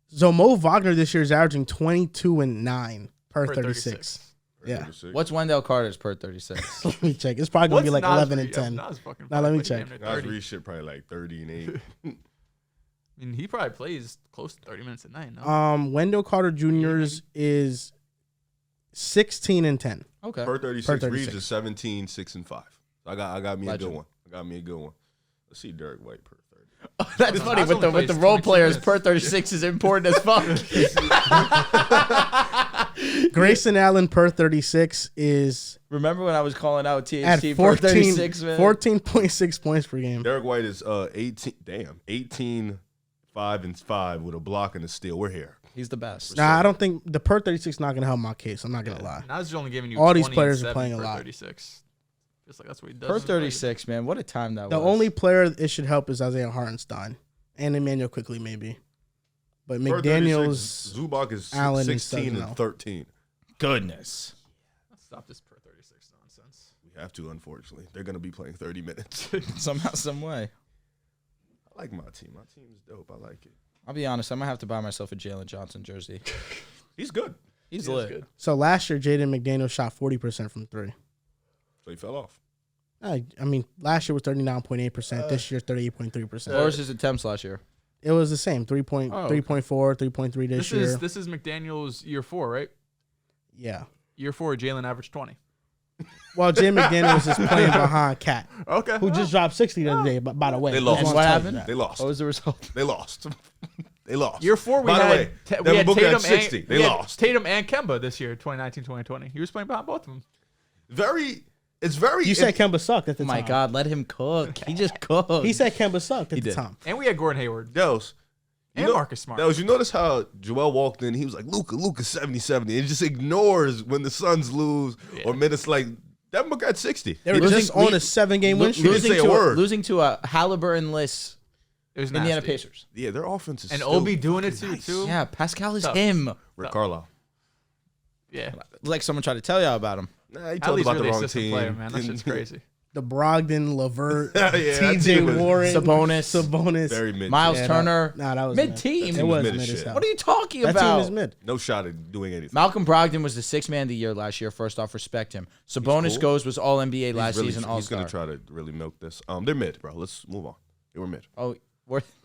So Mo Wagner this year is averaging 22 and 9 per
Per
36. Yeah.
36.
What's Wendell Carter's per 36?
Let me check. It's probably gonna be like 11 and 10.
Nas fucking
Now, let me
probably
check.
damn near
Nas
30.
Reed shit probably like 30 and 8.
I mean, he probably plays close to 30 minutes a night. No?
Wendell Carter Jr.'s is 16 and 10.
Okay.
Per 36,
Per 36.
Reeves is 17, 6 and 5. So I got me a
Legend.
good one. I got me a good one. Let's see Derek White per 30.
That's funny.
Nas
With the
only
with the
plays
role
22
players,
minutes.
per 36 is important as fuck.
Grayson Allen per 36 is
Remember when I was calling out
at
THT per 36, man?
14.6 points per game.
Derek White is 18, 5 and 5 with a block and a steal. We're here.
He's the best.
Nah, I don't think the per 36 is not going to help my case. I'm not going to lie.
Nas is only giving you
All these
20
players
and
are
7
playing a
per
lot.
36. Feels like that's what he does.
Per 36, man. What a time that
The
was.
only player it should help is Isaiah Hartenstein and Emmanuel quickly maybe. But
Per
McDaniels,
36, Zubac is
Allen,
16
and
and
Suggs
13.
Goodness.
Let's stop this per 36 nonsense.
We have to, unfortunately. They're going to be playing 30 minutes.
Somehow, some way.
I like my team. My team's dope. I like it.
I'll be honest. I might have to buy myself a Jalen Johnson jersey.
He's good.
He's
He is
lit.
good.
So last year, Jaden McDaniels shot 40% from three.
So he fell off.
I mean, last year was 39.8%. This year, 38.3%.
What was his attempts last year?
It was the same, 3.4, 3.3 this year.
This is McDaniel's year 4, right?
Yeah.
Year 4, Jalen averaged 20.
Well, Jay McDaniels is playing behind Cat,
Okay.
who just dropped 60 the other day, by the way.
They lost.
I just
What
wanna tell you
happened?
that.
They lost.
What was the result?
They lost. They lost.
Year 4, we
By the
had,
way,
we
Devin
had
Booker
Tatum
had 60.
and
They
we had
lost.
Tatum and Kemba this year, 2019, 2020. He was playing behind both of them.
It's very.
You said Kemba sucked at the
Oh
time.
my God, let him cook. He just cooked.
He said Kemba sucked at
He
the
did.
time.
And we had Gordon Hayward.
Dehls.
And Marcus Smart.
Dehls, you notice how Joel walked in? He was like, Luka 70-70. And he just ignores when the Suns lose or minutes like, Devin Booker had 60.
They were
Losing-
just on a 7-game win streak.
didn't say a word.
Losing to a Halliburton-less
It was
Indiana
nasty.
Pacers.
Yeah, their offense is
And
still
Obi doing it
nice.
too.
Yeah, Pascal is
Tough.
him.
Rick Carlisle.
Yeah.
Like someone tried to tell y'all about him.
Nah, he talked
Allie's
about
really
the
a
wrong
system
team.
player, man. That shit's crazy.
The Brogdon, Levert,
Yeah, that team was
TJ Warren,
Sabonis.
Very mid.
Miles
Yeah,
Turner.
that was
Mid-team.
It
That
was
team was
mid
mid
as
as shit.
hell.
What are you talking
That
about?
team is mid.
No shot at doing anything.
Malcolm Brogdon was the sixth man of the year last year. First off, respect him. Sabonis
cool.
goes was All NBA
He's
last
really-
season. All
He's
star.
going to try to really milk this. They're mid, bro. Let's move on. They were mid.
Oh,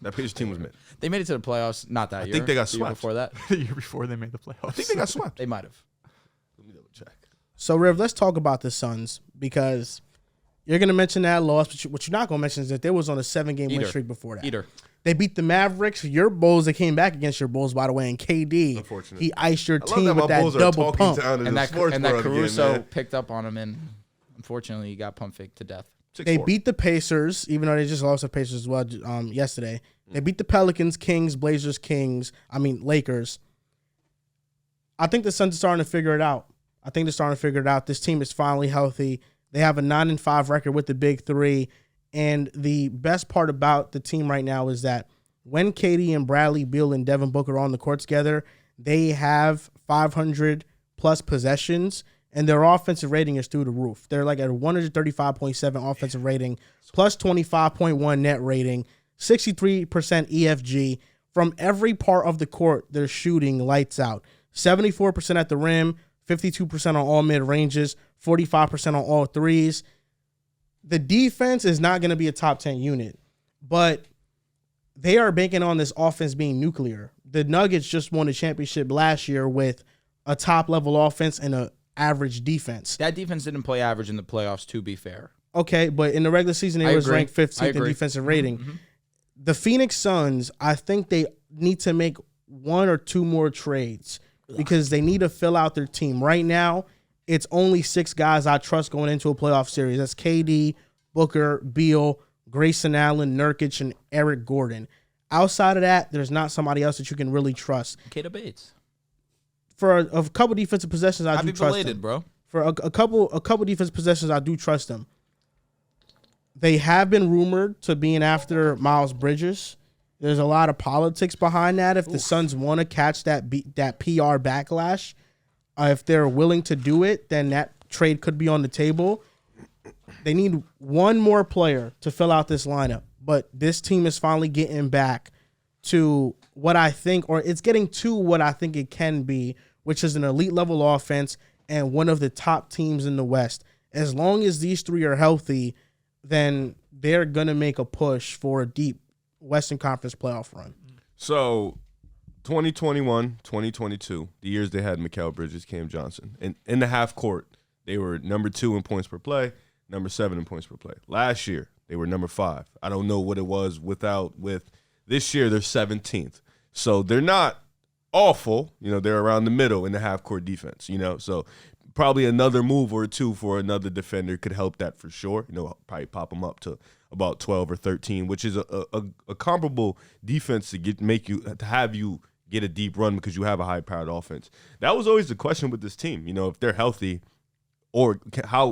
That Pacers team was mid.
they made it to the playoffs. Not that year.
think they got
The year
swept.
before that.
The year before they made the playoffs.
I think they got swept.
They might have.
Let me double check.
So, Riv, let's talk about the Suns because you're going to mention that loss, but what you're not going to mention is that they was on a 7-game win
Eater.
streak before that.
Eater.
They beat the Mavericks. Your Bulls, they came back against your Bulls, by the way, and KD,
Unfortunate.
he iced your
I love
team
that my
with that
Bulls are
double
talking
pump.
down to
And
the
that
sports
and that
world
Caruso
again, man.
picked up on him, and unfortunately, he got pump faked to death.
They
6'4".
beat the Pacers, even though they just lost the Pacers as well yesterday. They beat the Pelicans, Kings, Blazers, Lakers. I think the Suns are starting to figure it out. This team is finally healthy. They have a 9-5 record with the big three. And the best part about the team right now is that when Katie and Bradley Beal and Devin Booker are on the court together, they have 500-plus possessions, and their offensive rating is through the roof. They're like at a 135.7 offensive rating, plus 25.1 net rating, 63% EFG. From every part of the court, they're shooting lights out. 74% at the rim, 52% on all mid-ranges, 45% on all threes. The defense is not going to be a top 10 unit, but they are banking on this offense being nuclear. The Nuggets just won a championship last year with a top-level offense and an average defense.
That defense didn't play average in the playoffs, to be fair.
Okay, but in the regular season,
I
it was
agree.
ranked
I
15th in
agree.
defensive rating. The Phoenix Suns, I think they need to make one or two more trades because they need to fill out their team. Right now, it's only 6 guys I trust going into a playoff series. That's KD, Booker, Beal, Grayson Allen, Nurkic, and Eric Gordon. Outside of that, there's not somebody else that you can really trust.
Kata Bates.
For a couple defensive possessions, I
Happy
do trust
belated,
them.
bro.
For a couple defensive possessions, I do trust them. They have been rumored to being after Miles Bridges. There's a lot of politics behind that. If the Suns want to catch that PR backlash, if they're willing to do it, then that trade could be on the table. They need one more player to fill out this lineup, but this team is finally getting back to what I think, or it's getting to what I think it can be, which is an elite level offense and one of the top teams in the West. As long as these three are healthy, then they're going to make a push for a deep Western Conference playoff run.
So 2021, 2022, the years they had Mikal Bridges, Cam Johnson. And in the half court, they were number 2 in points per play, number 7 in points per play. Last year, they were number 5. I don't know what it was with this year, they're 17th. So they're not awful. They're around the middle in the half court defense, So probably another move or two for another defender could help that for sure. Probably pop them up to about 12 or 13, which is a comparable defense to have you get a deep run because you have a high-powered offense. That was always the question with this team. If they're healthy, or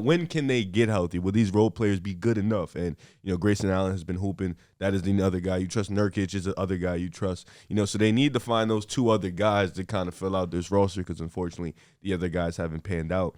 when can they get healthy? Will these role players be good enough? And Grayson Allen has been hooping. That is the other guy you trust. Nurkic is the other guy you trust. So they need to find those two other guys to kind of fill out this roster because unfortunately the other guys haven't panned out.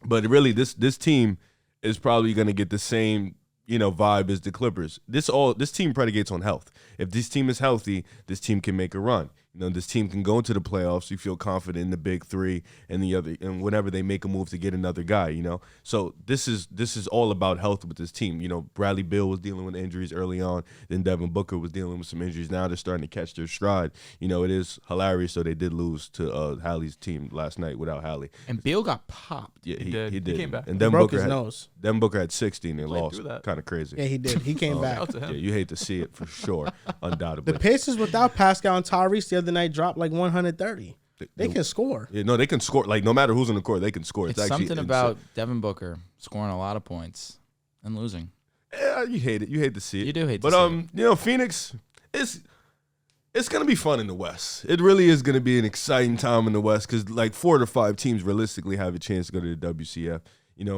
But really, this team is probably going to get the same vibe as the Clippers. This team predicates on health. If this team is healthy, this team can make a run. This team can go into the playoffs. You feel confident in the big three and whenever they make a move to get another guy. So this is all about health with this team. Bradley Beal was dealing with injuries early on. Then Devin Booker was dealing with some injuries. Now they're starting to catch their stride. It is hilarious. So they did lose to Hallie's team last night without Hallie.
And Beal got popped.
Yeah, he did.
He came back.
And
broke his nose.
Devin Booker had 60 and they
Played
lost.
through that.
Kind of crazy.
Yeah, he did. He came back.
Shout out to him.
Yeah, you hate to see it for sure, undoubtedly.
The Pacers without Pascal and Tyrese the other night dropped like 130. They can score.
Yeah, no, they can score. Like, no matter who's on the court, they can score.
It's
actually
something
insane.
about Devin Booker scoring a lot of points and losing.
Yeah, you hate it. You hate to see it.
You do hate to
but,
see it.
Phoenix, it's going to be fun in the West. It really is going to be an exciting time in the West because, like, 4 to 5 teams realistically have a chance to go to the WCF.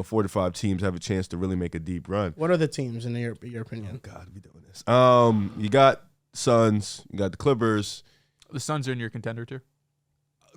4 to 5 teams have a chance to really make a deep run.
What are the teams in your opinion?
Oh, God, we doing this. You got Suns. You got the Clippers.
The Suns are in your contender too.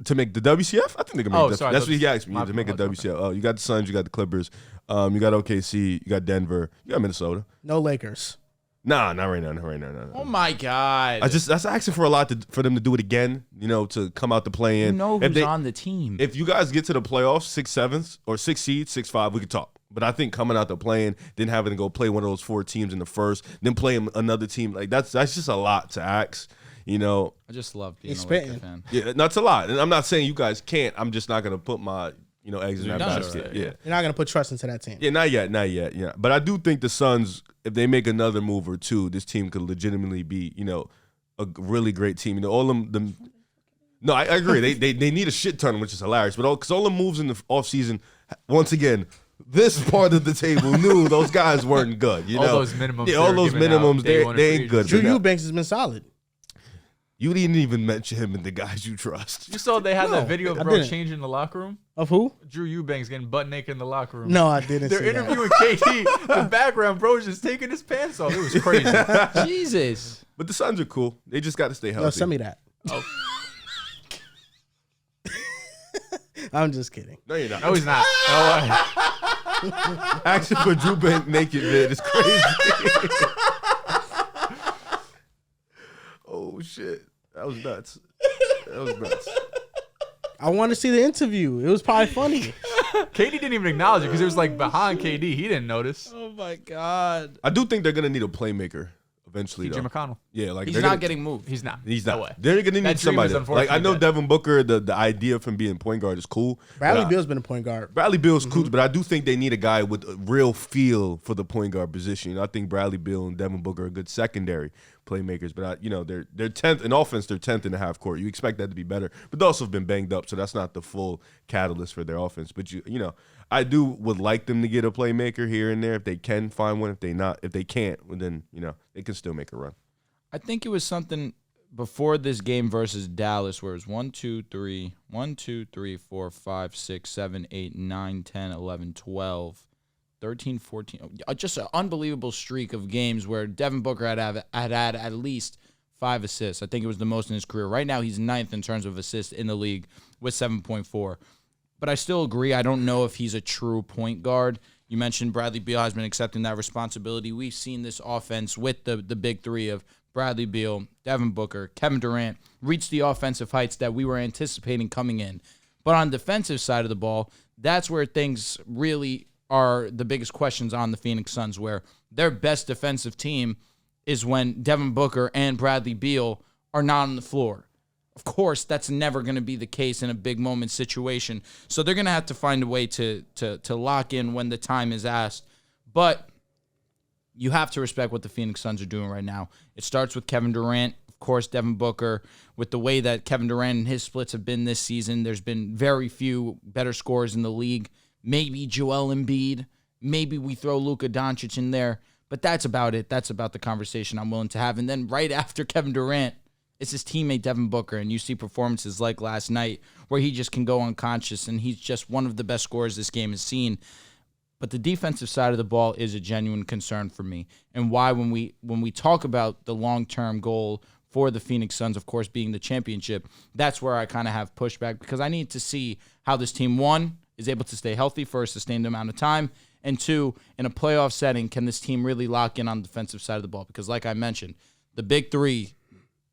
To make the WCF? I think they can make
sorry,
that's what he asked me, to make a
okay.
WCF. Oh, you got the Suns, you got the Clippers, you got OKC, you got Denver, you got Minnesota.
No Lakers.
Nah, not right now. No.
Oh my God!
That's asking for a lot for them to do it again. To come out to play in.
Who's on the team?
If you guys get to the playoffs, 6-7 or 6 seeds, 6-5, we could talk. But I think coming out to playing, then having to go play one of those 4 teams in the first, then play another team, like that's just a lot to ask.
I just love being
He's
a Laker
spitting.
fan.
Yeah, that's a lot. And I'm not saying you guys can't. I'm just not gonna put my eggs in that
done,
basket.
right?
Yeah.
You're not gonna put trust into that team.
Yeah, not yet. Yeah, but I do think the Suns, if they make another move or two, this team could legitimately be, a really great team. All them. No, I agree. they need a shit ton, which is hilarious. But because all the moves in the offseason, once again, this part of the table knew those guys weren't good.
All those minimums.
Yeah, all those minimums, they ain't good.
Drew Eubanks has been solid.
You didn't even mention him in the guys you trust.
You saw they had that video
I
of bro
didn't.
changing the locker room.
Of who?
Drew Eubanks getting butt naked in the locker room.
No, I didn't.
They're
see that.
interviewing KD. The background, bro, is just taking his pants off. It was crazy.
Jesus.
But the Suns are cool. They just got to stay healthy.
No, send me that.
Oh.
I'm just kidding.
No, you're not.
No, he's not. No way.
Action for Drew Bank naked, man. It's crazy. Oh, shit. That was nuts.
I want to see the interview. It was probably funny.
KD didn't even acknowledge it because it was like behind KD. He didn't notice.
Oh my God.
I do think they're going to need a playmaker eventually,
TJ
though.
McConnell.
Yeah, like
He's
they're
not
gonna,
getting moved.
He's not.
He's
No
not.
way.
They're going to need
That dream
somebody.
is
Like, I
unfortunately
know
dead.
Devin Booker, the idea from being point guard is cool.
Bradley
but
Beal's been a point guard.
Bradley Beal's cool, but I do think they need a guy with a real feel for the point guard position. I think Bradley Beal and Devin Booker are good secondary playmakers, but they're 10th in offense. They're 10th in the half court. You expect that to be better, but they also have been banged up, so that's not the full catalyst for their offense. But I would like them to get a playmaker here and there if they can find one. If they can't, well, then they can still make a run.
I think it was something before this game versus Dallas where it was 1, 2, 3, 4, 5, 6, 7, 8, 9, 10, 11, 12, 13, 14. Just an unbelievable streak of games where Devin Booker had at least 5 assists. I think it was the most in his career. Right now, he's 9th in terms of assists in the league with 7.4. But I still agree. I don't know if he's a true point guard. You mentioned Bradley Beal has been accepting that responsibility. We've seen this offense with the big three of Bradley Beal, Devin Booker, Kevin Durant reach the offensive heights that we were anticipating coming in. But on the defensive side of the ball, that's where things really are the biggest questions on the Phoenix Suns, where their best defensive team is when Devin Booker and Bradley Beal are not on the floor. Of course, that's never going to be the case in a big moment situation. So they're going to have to find a way to lock in when the time is asked. But you have to respect what the Phoenix Suns are doing right now. It starts with Kevin Durant, of course, Devin Booker. With the way that Kevin Durant and his splits have been this season, there's been very few better scorers in the league. Maybe Joel Embiid. Maybe we throw Luka Doncic in there. But that's about it. That's about the conversation I'm willing to have. And then right after Kevin Durant It's his teammate Devin Booker, and you see performances like last night where he just can go unconscious, and he's just one of the best scorers this game has seen. But the defensive side of the ball is a genuine concern for me, and why when we talk about the long-term goal for the Phoenix Suns, of course, being the championship, that's where I kind of have pushback, because I need to see how this team, one, is able to stay healthy for a sustained amount of time, and two, in a playoff setting, can this team really lock in on the defensive side of the ball? Because like I mentioned, the big three,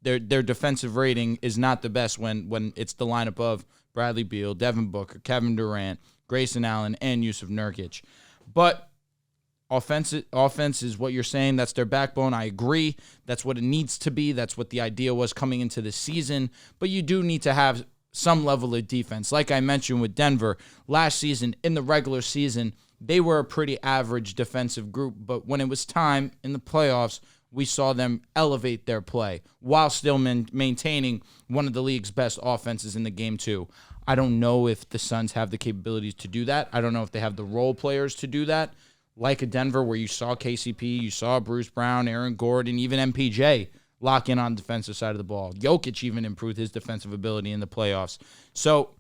their defensive rating is not the best when it's the lineup of Bradley Beal, Devin Booker, Kevin Durant, Grayson Allen, and Yusuf Nurkic. But offense is what you're saying. That's their backbone. I agree. That's what it needs to be. That's what the idea was coming into the season. But you do need to have some level of defense. Like I mentioned with Denver, last season, in the regular season, they were a pretty average defensive group. But when it was time in the playoffs, we saw them elevate their play while still maintaining one of the league's best offenses in the game too. I don't know if the Suns have the capabilities to do that. I don't know if they have the role players to do that. Like a Denver where you saw KCP, you saw Bruce Brown, Aaron Gordon, even MPJ lock in on the defensive side of the ball. Jokic even improved his defensive ability in the playoffs. So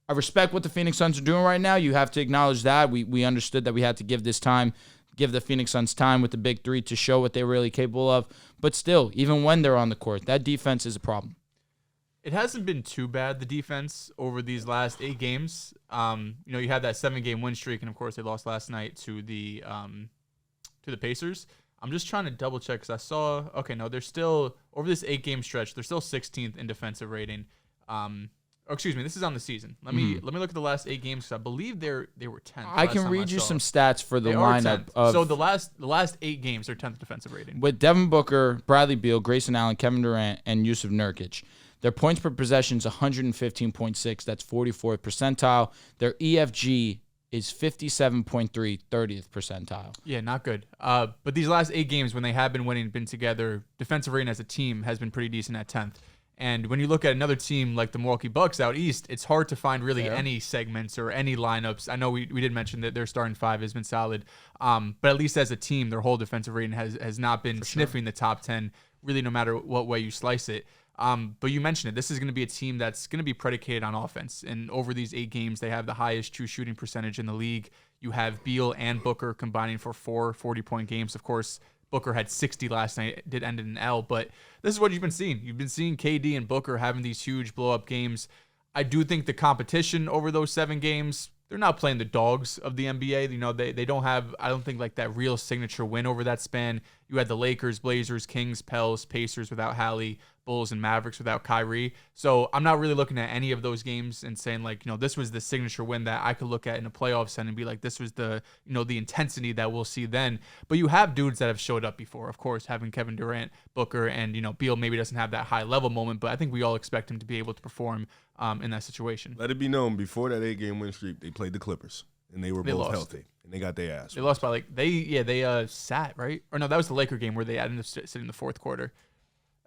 I respect what the Phoenix Suns are doing right now. You have to acknowledge that. We understood that we had to give the Phoenix Suns time with the big three to show what they're really capable of. But still, even when they're on the court, that defense is a problem.
It hasn't been too bad, the defense, over these last 8 games. You had that 7-game win streak, and of course they lost last night to the Pacers. I'm just trying to double check because I saw, they're still, over this 8-game stretch, they're still 16th in defensive rating. Excuse me, this is on the season. Let me look at the last 8 games because I believe they were 10th.
I can read you some stats for the lineup.
So the last 8 games, they're 10th defensive rating.
With Devin Booker, Bradley Beal, Grayson Allen, Kevin Durant, and Yusuf Nurkic. Their points per possession is 115.6. That's 44th percentile. Their EFG is 57.3, 30th percentile.
Yeah, not good. But these last 8 games, when they have been winning, been together, defensive rating as a team has been pretty decent at 10th. And when you look at another team like the Milwaukee Bucks out east, it's hard to find really any segments or any lineups. I know we did mention that their starting 5 has been solid, but at least as a team, their whole defensive rating has not been sniffing the top 10, really no matter what way you slice it. But you mentioned it. This is going to be a team that's going to be predicated on offense. And over these 8 games, they have the highest true shooting percentage in the league. You have Beal and Booker combining for 4 40-point games. Of course, Booker had 60 last night. It did end in an L. But this is what you've been seeing. You've been seeing KD and Booker having these huge blow-up games. I do think the competition over those 7 games, they're not playing the dogs of the NBA. They don't have, I don't think, like that real signature win over that span. You had the Lakers, Blazers, Kings, Pels, Pacers without Hallie, Bulls and Mavericks without Kyrie. So I'm not really looking at any of those games and saying this was the signature win that I could look at in a playoff set and be like, this was the intensity that we'll see then. But you have dudes that have showed up before, of course, having Kevin Durant, Booker, and Beal maybe doesn't have that high level moment, but I think we all expect him to be able to perform in that situation.
Let it be known, before that 8-game win streak, they played the Clippers, and they were both healthy, and they got their ass.
They lost by they sat, right? Or no, that was the Laker game where they ended up sitting in the fourth quarter.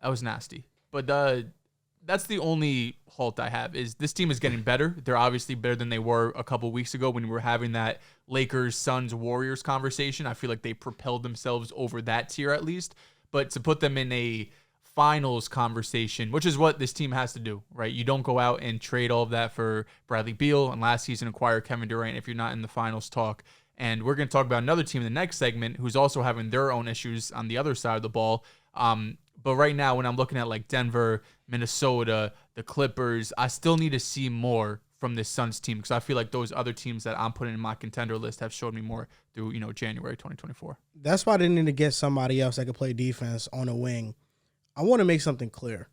That was nasty. But that's the only halt I have, is this team is getting better. They're obviously better than they were a couple weeks ago when we were having that Lakers, Suns, Warriors conversation. I feel like they propelled themselves over that tier at least. But to put them in a finals conversation, which is what this team has to do, right? You don't go out and trade all of that for Bradley Beal and last season acquire Kevin Durant if you're not in the finals talk. And we're going to talk about another team in the next segment who's also having their own issues on the other side of the ball. But right now, when I'm looking at like Denver, Minnesota, the Clippers, I still need to see more from this Suns team because I feel like those other teams that I'm putting in my contender list have showed me more through January 2024.
That's why they need to get somebody else that can play defense on a wing. I want to make something clear.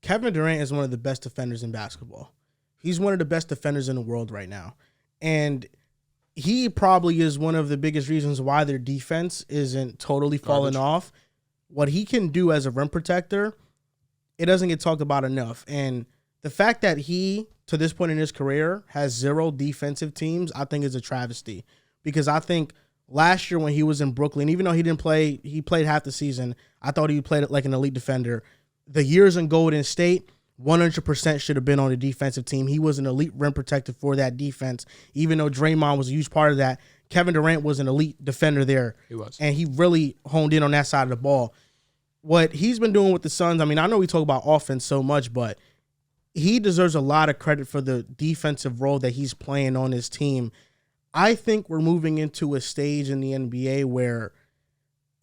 Kevin Durant is one of the best defenders in basketball. He's one of the best defenders in the world right now. And he probably is one of the biggest reasons why their defense isn't totally falling off. What he can do as a rim protector, it doesn't get talked about enough. And the fact that he, to this point in his career, has 0 defensive teams, I think is a travesty. Because I think last year when he was in Brooklyn, even though he didn't play, he played half the season, I thought he played like an elite defender. The years in Golden State, 100% should have been on the defensive team. He was an elite rim protector for that defense. Even though Draymond was a huge part of that, Kevin Durant was an elite defender there.
He was.
And he really honed in on that side of the ball. what he's been doing with the Suns, I mean, I know we talk about offense so much, but he deserves a lot of credit for the defensive role that he's playing on his team. I think we're moving into a stage in the NBA where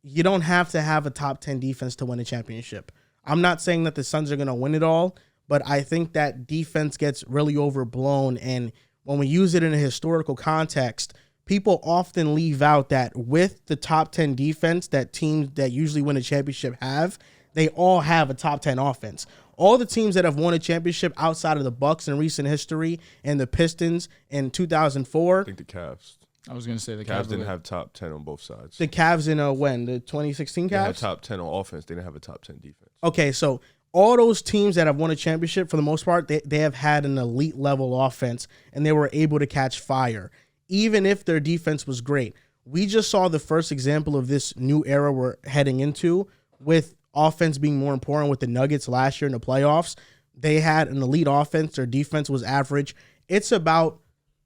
you don't have to have a top 10 defense to win a championship. I'm not saying that the Suns are going to win it all, but I think that defense gets really overblown. And when we use it in a historical context, people often leave out that with the top 10 defense that teams that usually win a championship have, they all have a top 10 offense. All the teams that have won a championship outside of the Bucks in recent history and the Pistons in 2004.
I think the Cavs.
I was going to say the
Cavs didn't have top 10 on both sides.
The Cavs in when? The 2016 Cavs?
They had top 10 on offense. They didn't have a top 10 defense.
Okay, so all those teams that have won a championship, for the most part, they have had an elite level offense, and they were able to catch fire, even if their defense was great. We just saw the first example of this new era we're heading into with offense being more important with the Nuggets last year in the playoffs. They had an elite offense. Their defense was average. It's about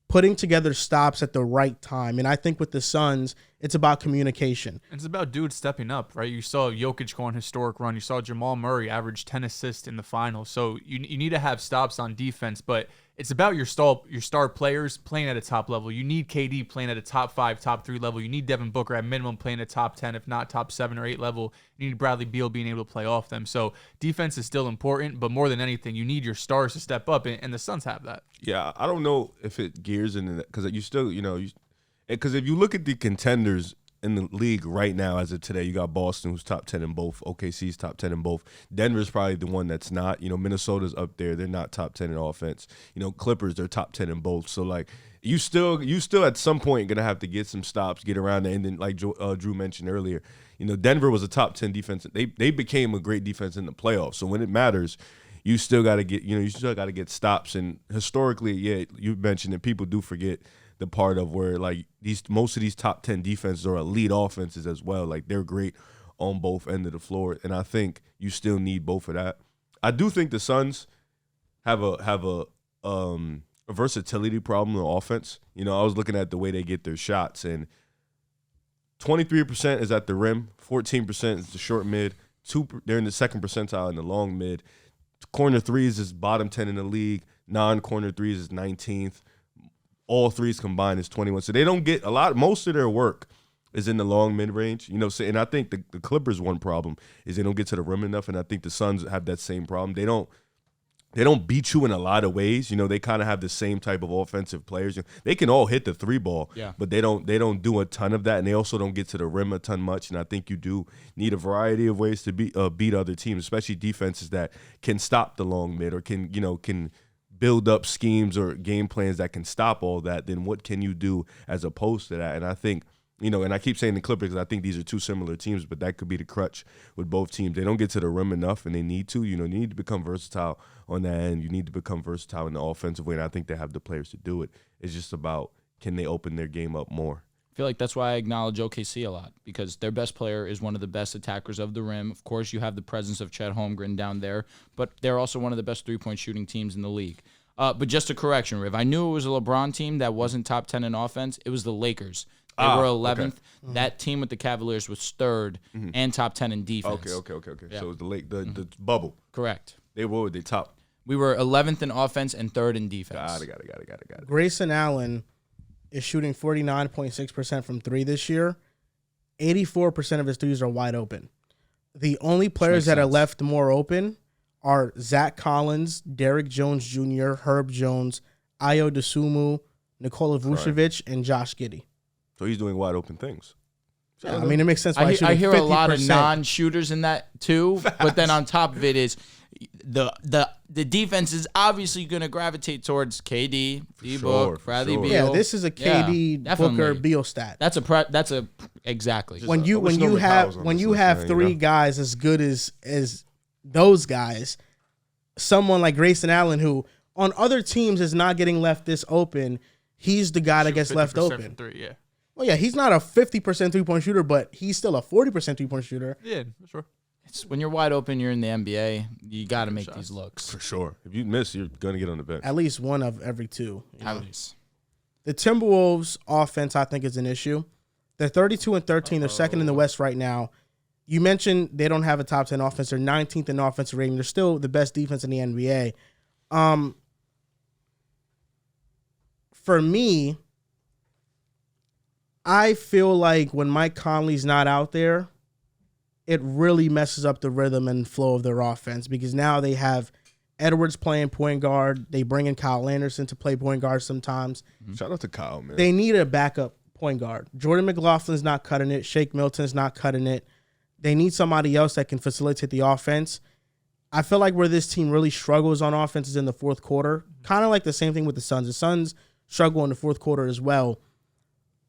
putting together stops at the right time. And I think with the Suns, it's about communication.
It's about dudes stepping up, right? You saw Jokic go on a historic run. You saw Jamal Murray average 10 assists in the finals. So you need to have stops on defense, but it's about your star players playing at a top level. You need KD playing at a top 5, top 3 level. You need Devin Booker at minimum playing at top 10, if not top 7 or 8 level. You need Bradley Beal being able to play off them. So defense is still important, but more than anything, you need your stars to step up, and the Suns have that.
Yeah, I don't know if it gears into that because you still, because if you look at the contenders in the league right now as of today, you got Boston, who's top 10 in both. OKC's top 10 in both. Denver's probably the one that's not. Minnesota's up there. They're not top 10 in offense. Clippers, they're top 10 in both. So, like, you still at some point going to have to get some stops, get around there. And then, like Drew mentioned earlier, Denver was a top 10 defense. They became a great defense in the playoffs. So when it matters, you still got to get stops. And historically, yeah, you mentioned that people do forget the part of where like most of these top 10 defenses are elite offenses as well. Like they're great on both ends of the floor, and I think you still need both of that. I do think the Suns have a versatility problem on offense. I was looking at the way they get their shots, and 23% is at the rim, 14% is the short mid, they're in the second percentile in the long mid. Corner threes is bottom 10 in the league. Non-corner threes is 19th. All threes combined is 21. So they don't get most of their work is in the long mid-range. And I think the Clippers' one problem is they don't get to the rim enough, and I think the Suns have that same problem. They don't beat you in a lot of ways. They kind of have the same type of offensive players. They can all hit the three ball, but they don't do a ton of that, and they also don't get to the rim a ton much. And I think you do need a variety of ways to beat other teams, especially defenses that can stop the long mid or can build up schemes or game plans that can stop all that. Then what can you do as opposed to that? And I think, and I keep saying the Clippers because I think these are two similar teams, but that could be the crutch with both teams. They don't get to the rim enough, and they need to. You need to become versatile on that end. You need to become versatile in the offensive way, and I think they have the players to do it. It's just about, can they open their game up more?
I feel like that's why I acknowledge OKC a lot, because their best player is one of the best attackers of the rim. Of course, you have the presence of Chet Holmgren down there, but they're also one of the best three-point shooting teams in the league. But just a correction, Riv. I knew it was a LeBron team that wasn't top 10 in offense. It was the Lakers. They were 11th. Okay. That team with the Cavaliers was third and top 10 in defense.
Okay. Yeah. So it was the bubble.
Correct.
They were the top.
We were 11th in offense and third in defense.
Got it.
Grayson Allen is shooting 49.6% from three this year. 84% of his threes are wide open. The only players that are left more open are Zach Collins, Derrick Jones Jr., Herb Jones, Ayo Dosunmu, Nikola Vucevic, and Josh Giddey.
So he's doing wide open things.
Yeah, I mean, it makes sense.
I hear
50%.
A lot of non-shooters in that too, but then on top of it is the defense is obviously going to gravitate towards KD, D-Book, Bradley Beal.
Yeah, this is a KD, Booker, Beal stat.
That's exactly.
When you have three guys as good as those guys, someone like Grayson Allen, who on other teams is not getting left this open, he's the guy that gets left open.
Yeah.
Well, yeah, he's not a 50% three-point shooter, but he's still a 40% three-point shooter.
Yeah, for sure.
When you're wide open, you're in the NBA, you got to make these looks.
For sure. If you miss, you're going to get on the bench.
At least one of every two.
At least.
The Timberwolves' offense, I think, is an issue. They're 32-13. They're second in the West right now. you mentioned they don't have a top 10 offense. They're 19th in offensive rating. They're still the best defense in the NBA. For me, I feel like when Mike Conley's not out there, it really messes up the rhythm and flow of their offense because now they have Edwards playing point guard. They bring in Kyle Anderson to play point guard sometimes.
Shout out to Kyle, man.
They need a backup point guard. Jordan McLaughlin's not cutting it. Shake Milton's not cutting it. They need somebody else that can facilitate the offense. I feel like where this team really struggles on offense is in the fourth quarter. Kind of like the same thing with the Suns. The Suns struggle in the fourth quarter as well.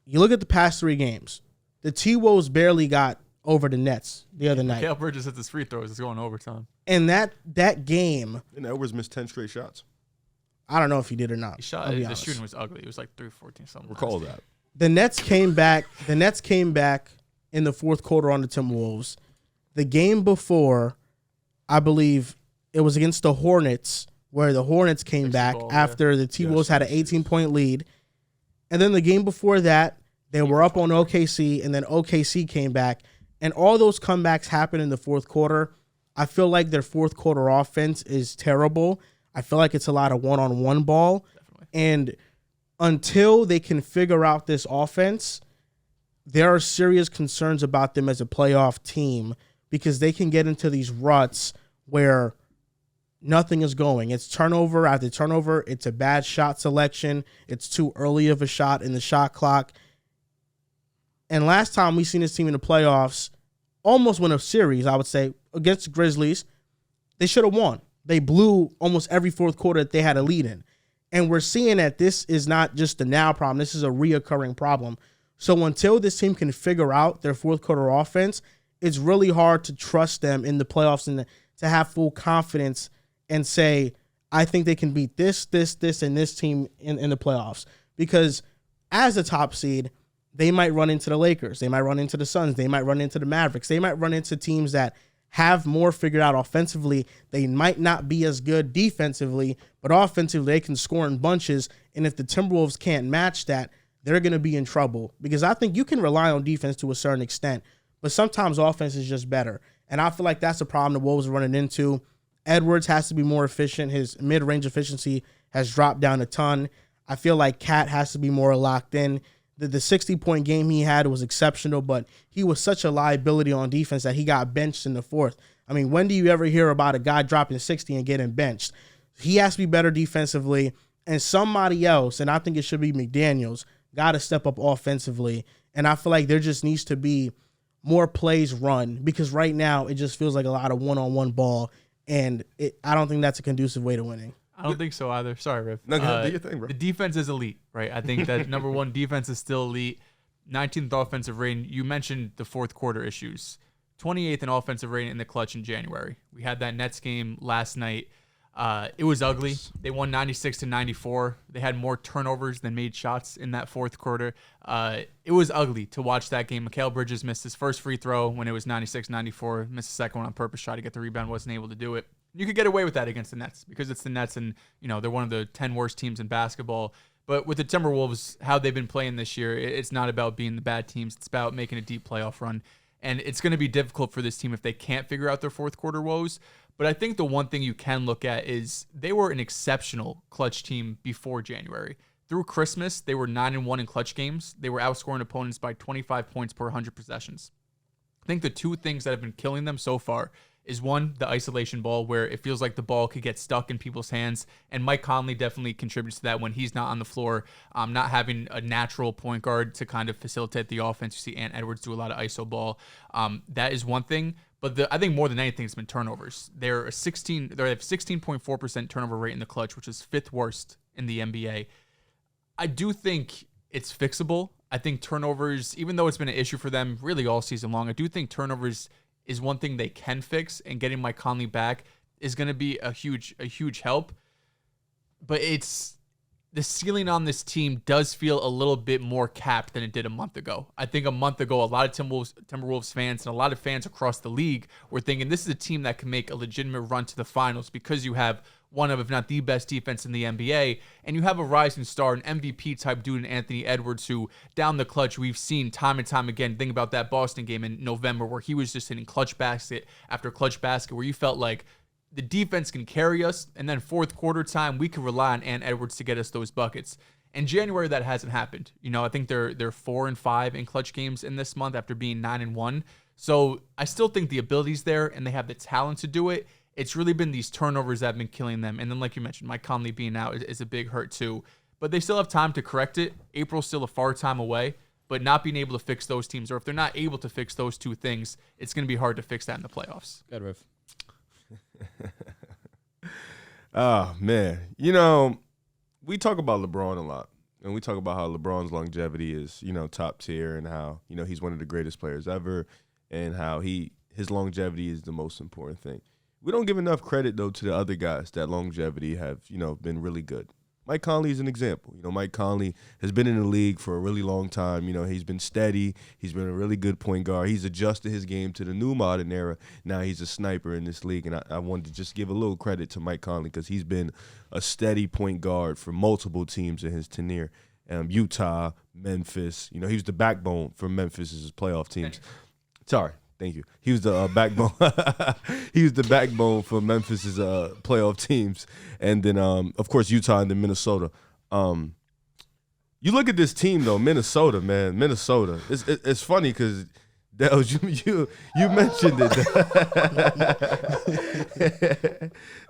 You look at the past 3 games. The T-Wolves barely got over the Nets the other night.
Mikal Bridges hits his free throws. It's going overtime.
And that game.
And Edwards missed 10 straight shots.
I don't know if he did or not.
He shot. The shooting was ugly. It was like 3-14 something.
Recall that.
The Nets came back. The Nets came back in the fourth quarter on the Timberwolves. The game before, I believe it was against the Hornets, where the Hornets came back after the T-Wolves had an 18-point lead. And then the game before that, they were up on OKC, and then OKC came back. And all those comebacks happened in the fourth quarter. I feel like their fourth quarter offense is terrible. I feel like it's a lot of one-on-one ball.
Definitely.
And until they can figure out this offense, there are serious concerns about them as a playoff team because they can get into these ruts where nothing is going. It's turnover after turnover. It's a bad shot selection. It's too early of a shot in the shot clock. And last time we seen this team in the playoffs almost win a series, I would say, against the Grizzlies, they should have won. They blew almost every fourth quarter that they had a lead in. And we're seeing that this is not just a now problem. This is a reoccurring problem. So until this team can figure out their fourth quarter offense, it's really hard to trust them in the playoffs and to have full confidence and say, I think they can beat this, and this team in the playoffs. Because as a top seed, they might run into the Lakers. They might run into the Suns. They might run into the Mavericks. They might run into teams that have more figured out offensively. They might not be as good defensively, but offensively they can score in bunches. And if the Timberwolves can't match that, they're going to be in trouble. Because I think you can rely on defense to a certain extent, but sometimes offense is just better. And I feel like that's the problem the Wolves are running into. Edwards has to be more efficient. His mid-range efficiency has dropped down a ton. I feel like Cat has to be more locked in. The 60-point game he had was exceptional, but he was such a liability on defense that he got benched in the fourth. I mean, when do you ever hear about a guy dropping 60 and getting benched? He has to be better defensively, and somebody else, and I think it should be McDaniels, got to step up offensively. And I feel like there just needs to be more plays run because right now it just feels like a lot of one-on-one ball, and I don't think that's a conducive way to winning.
I don't think so either. Sorry, Riv.
No, do your thing, bro.
The defense is elite, right? I think that number one, defense is still elite. 19th offensive rating. You mentioned the fourth quarter issues. 28th in offensive rating in the clutch in January. We had that Nets game last night. It was ugly. They won 96-94. They had more turnovers than made shots in that fourth quarter. It was ugly to watch that game. Mikal Bridges missed his first free throw when it was 96-94. Missed the second one on purpose, tried to get the rebound, wasn't able to do it. You could get away with that against the Nets because it's the Nets and, they're one of the 10 worst teams in basketball. But with the Timberwolves, how they've been playing this year, it's not about being the bad teams. It's about making a deep playoff run. And it's going to be difficult for this team if they can't figure out their fourth quarter woes. But I think the one thing you can look at is they were an exceptional clutch team before January. Through Christmas, they were 9-1 in clutch games. They were outscoring opponents by 25 points per 100 possessions. I think the two things that have been killing them so far is one, the isolation ball, where it feels like the ball could get stuck in people's hands. And Mike Conley definitely contributes to that when he's not on the floor, not having a natural point guard to kind of facilitate the offense. You see Ant Edwards do a lot of iso ball. That is one thing. But I think more than anything, it's been turnovers. They have 16.4% turnover rate in the clutch, which is 5th worst in the NBA. I do think it's fixable. I think turnovers, even though it's been an issue for them really all season long, I do think turnovers is one thing they can fix, and getting Mike Conley back is going to be a huge help. But the ceiling on this team does feel a little bit more capped than it did a month ago. I think a month ago, a lot of Timberwolves fans and a lot of fans across the league were thinking this is a team that can make a legitimate run to the finals because you have one of, if not the best defense in the NBA. And you have a rising star, an MVP type dude in Anthony Edwards, who down the clutch we've seen time and time again. Think about that Boston game in November where he was just hitting clutch basket after clutch basket, where you felt like the defense can carry us, and then fourth quarter time we can rely on Ant Edwards to get us those buckets. In January, that hasn't happened. I think they're 4-5 in clutch games in this month after being 9-1. So I still think the ability's there and they have the talent to do it. It's really been these turnovers that have been killing them. And then, like you mentioned, Mike Conley being out is a big hurt too. But they still have time to correct it. April's still a far time away. But not being able to fix those teams, or if they're not able to fix those two things, it's going to be hard to fix that in the playoffs.
Good riff.
Oh, man. We talk about LeBron a lot. And we talk about how LeBron's longevity is, top tier, and how, he's one of the greatest players ever, and how his longevity is the most important thing. We don't give enough credit, though, to the other guys that longevity have, been really good. Mike Conley is an example. Mike Conley has been in the league for a really long time. He's been steady. He's been a really good point guard. He's adjusted his game to the new modern era. Now he's a sniper in this league, and I wanted to just give a little credit to Mike Conley because he's been a steady point guard for multiple teams in his tenure. Utah, Memphis. He was the backbone for Memphis's playoff teams. Sorry. Thank you. He was the backbone. He was the backbone for Memphis's playoff teams, and then of course Utah and then Minnesota. You look at this team though, Minnesota, man, Minnesota. It's funny because Dehls, you mentioned it.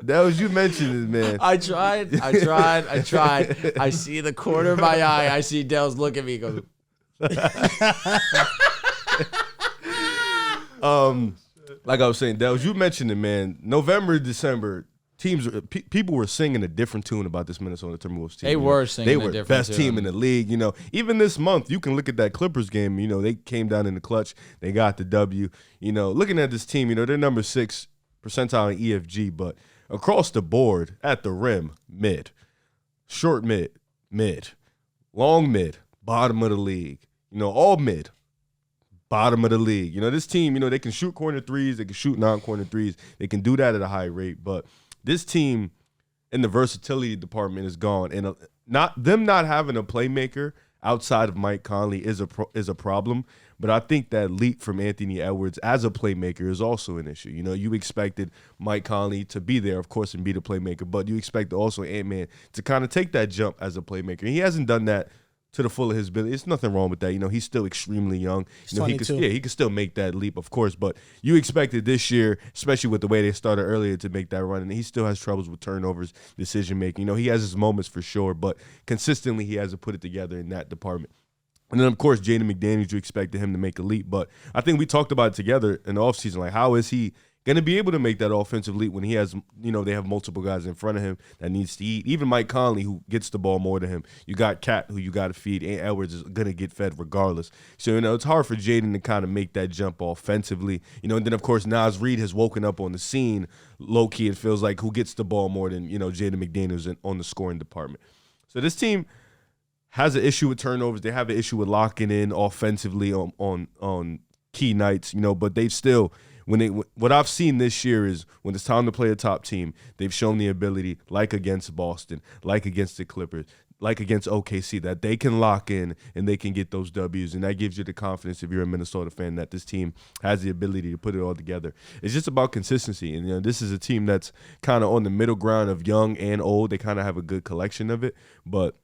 Dehls, you mentioned it, man.
I tried. I see the corner of my eye. I see Dehls look at me. Go.
Like I was saying, Dehls, you mentioned it, man. November, December, people were singing a different tune about this Minnesota Timberwolves team.
They were singing a different tune.
They were best team in the league. Even this month, you can look at that Clippers game. They came down in the clutch. They got the W. Looking at this team, they're number 6 percentile in EFG, but across the board, at the rim, mid, short mid, long mid, bottom of the league. All mid. Bottom of the league. This team, they can shoot corner threes. They can shoot non-corner threes. They can do that at a high rate. But this team in the versatility department is gone. And not having a playmaker outside of Mike Conley is a problem. But I think that leap from Anthony Edwards as a playmaker is also an issue. You expected Mike Conley to be there, of course, and be the playmaker. But you expect also Ant-Man to kind of take that jump as a playmaker. And he hasn't done that to the full of his ability. It's nothing wrong with that. He's still extremely young. He could still make that leap, of course. But you expected this year, especially with the way they started earlier, to make that run. And he still has troubles with turnovers, decision making. He has his moments for sure, but consistently he hasn't put it together in that department. And then, of course, Jaden McDaniels, you expected him to make a leap. But I think we talked about it together in the offseason. Like, how is he going to be able to make that offensive leap when he has, they have multiple guys in front of him that needs to eat. Even Mike Conley, who gets the ball more than him. You got Cat, who you got to feed. And Edwards is going to get fed regardless. So, it's hard for Jaden to kind of make that jump offensively. And then, of course, Naz Reid has woken up on the scene. Low-key, it feels like, who gets the ball more than, Jaden McDaniels on the scoring department. So this team has an issue with turnovers. They have an issue with locking in offensively on key nights, but they've still – what I've seen this year is when it's time to play a top team, they've shown the ability, like against Boston, like against the Clippers, like against OKC, that they can lock in and they can get those W's. And that gives you the confidence, if you're a Minnesota fan, that this team has the ability to put it all together. It's just about consistency. And this is a team that's kind of on the middle ground of young and old. They kind of have a good collection of it. But,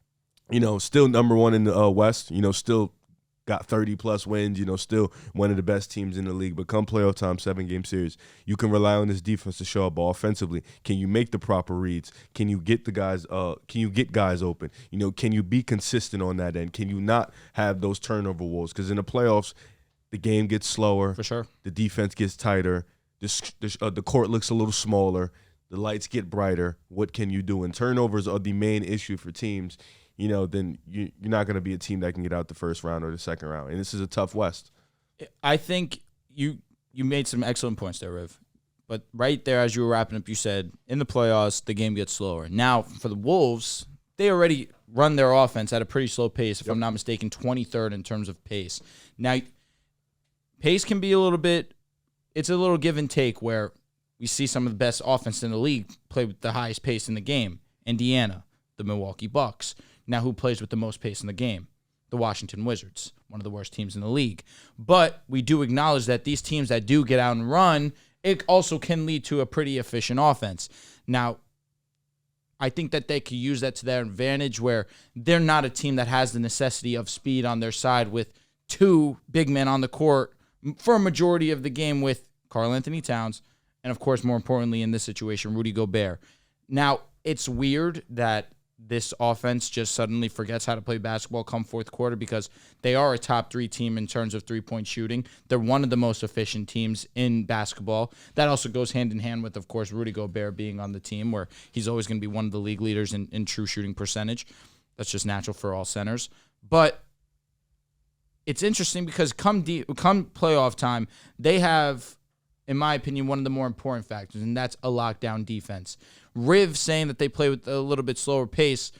still number 1 in the West, still got 30-plus wins, still one of the best teams in the league. But come playoff time, 7-game series, you can rely on this defense to show up offensively. Can you make the proper reads? Can you get the guys? Can you get guys open? Can you be consistent on that end? Can you not have those turnover woes? Because in the playoffs, the game gets slower.
For sure.
The defense gets tighter. The court looks a little smaller. The lights get brighter. What can you do? And turnovers are the main issue for teams. Then you're not going to be a team that can get out the first round or the second round. And this is a tough West.
I think you made some excellent points there, Riv. But right there, as you were wrapping up, you said, in the playoffs, the game gets slower. Now, for the Wolves, they already run their offense at a pretty slow pace, if I'm not mistaken, 23rd in terms of pace. Now, pace can be it's a little give and take where we see some of the best offense in the league play with the highest pace in the game. Indiana, the Milwaukee Bucks. Now who plays with the most pace in the game? The Washington Wizards, one of the worst teams in the league. But we do acknowledge that these teams that do get out and run, it also can lead to a pretty efficient offense. Now, I think that they could use that to their advantage where they're not a team that has the necessity of speed on their side with two big men on the court for a majority of the game with Karl-Anthony Towns and, of course, more importantly in this situation, Rudy Gobert. Now, it's weird that this offense just suddenly forgets how to play basketball come fourth quarter because they are a top 3 team in terms of three-point shooting. They're one of the most efficient teams in basketball. That also goes hand in hand with, of course, Rudy Gobert being on the team where he's always going to be one of the league leaders in true shooting percentage. That's just natural for all centers. But it's interesting because come playoff time, they have, in my opinion, one of the more important factors, and that's a lockdown defense. Riv saying that they play with a little bit slower pace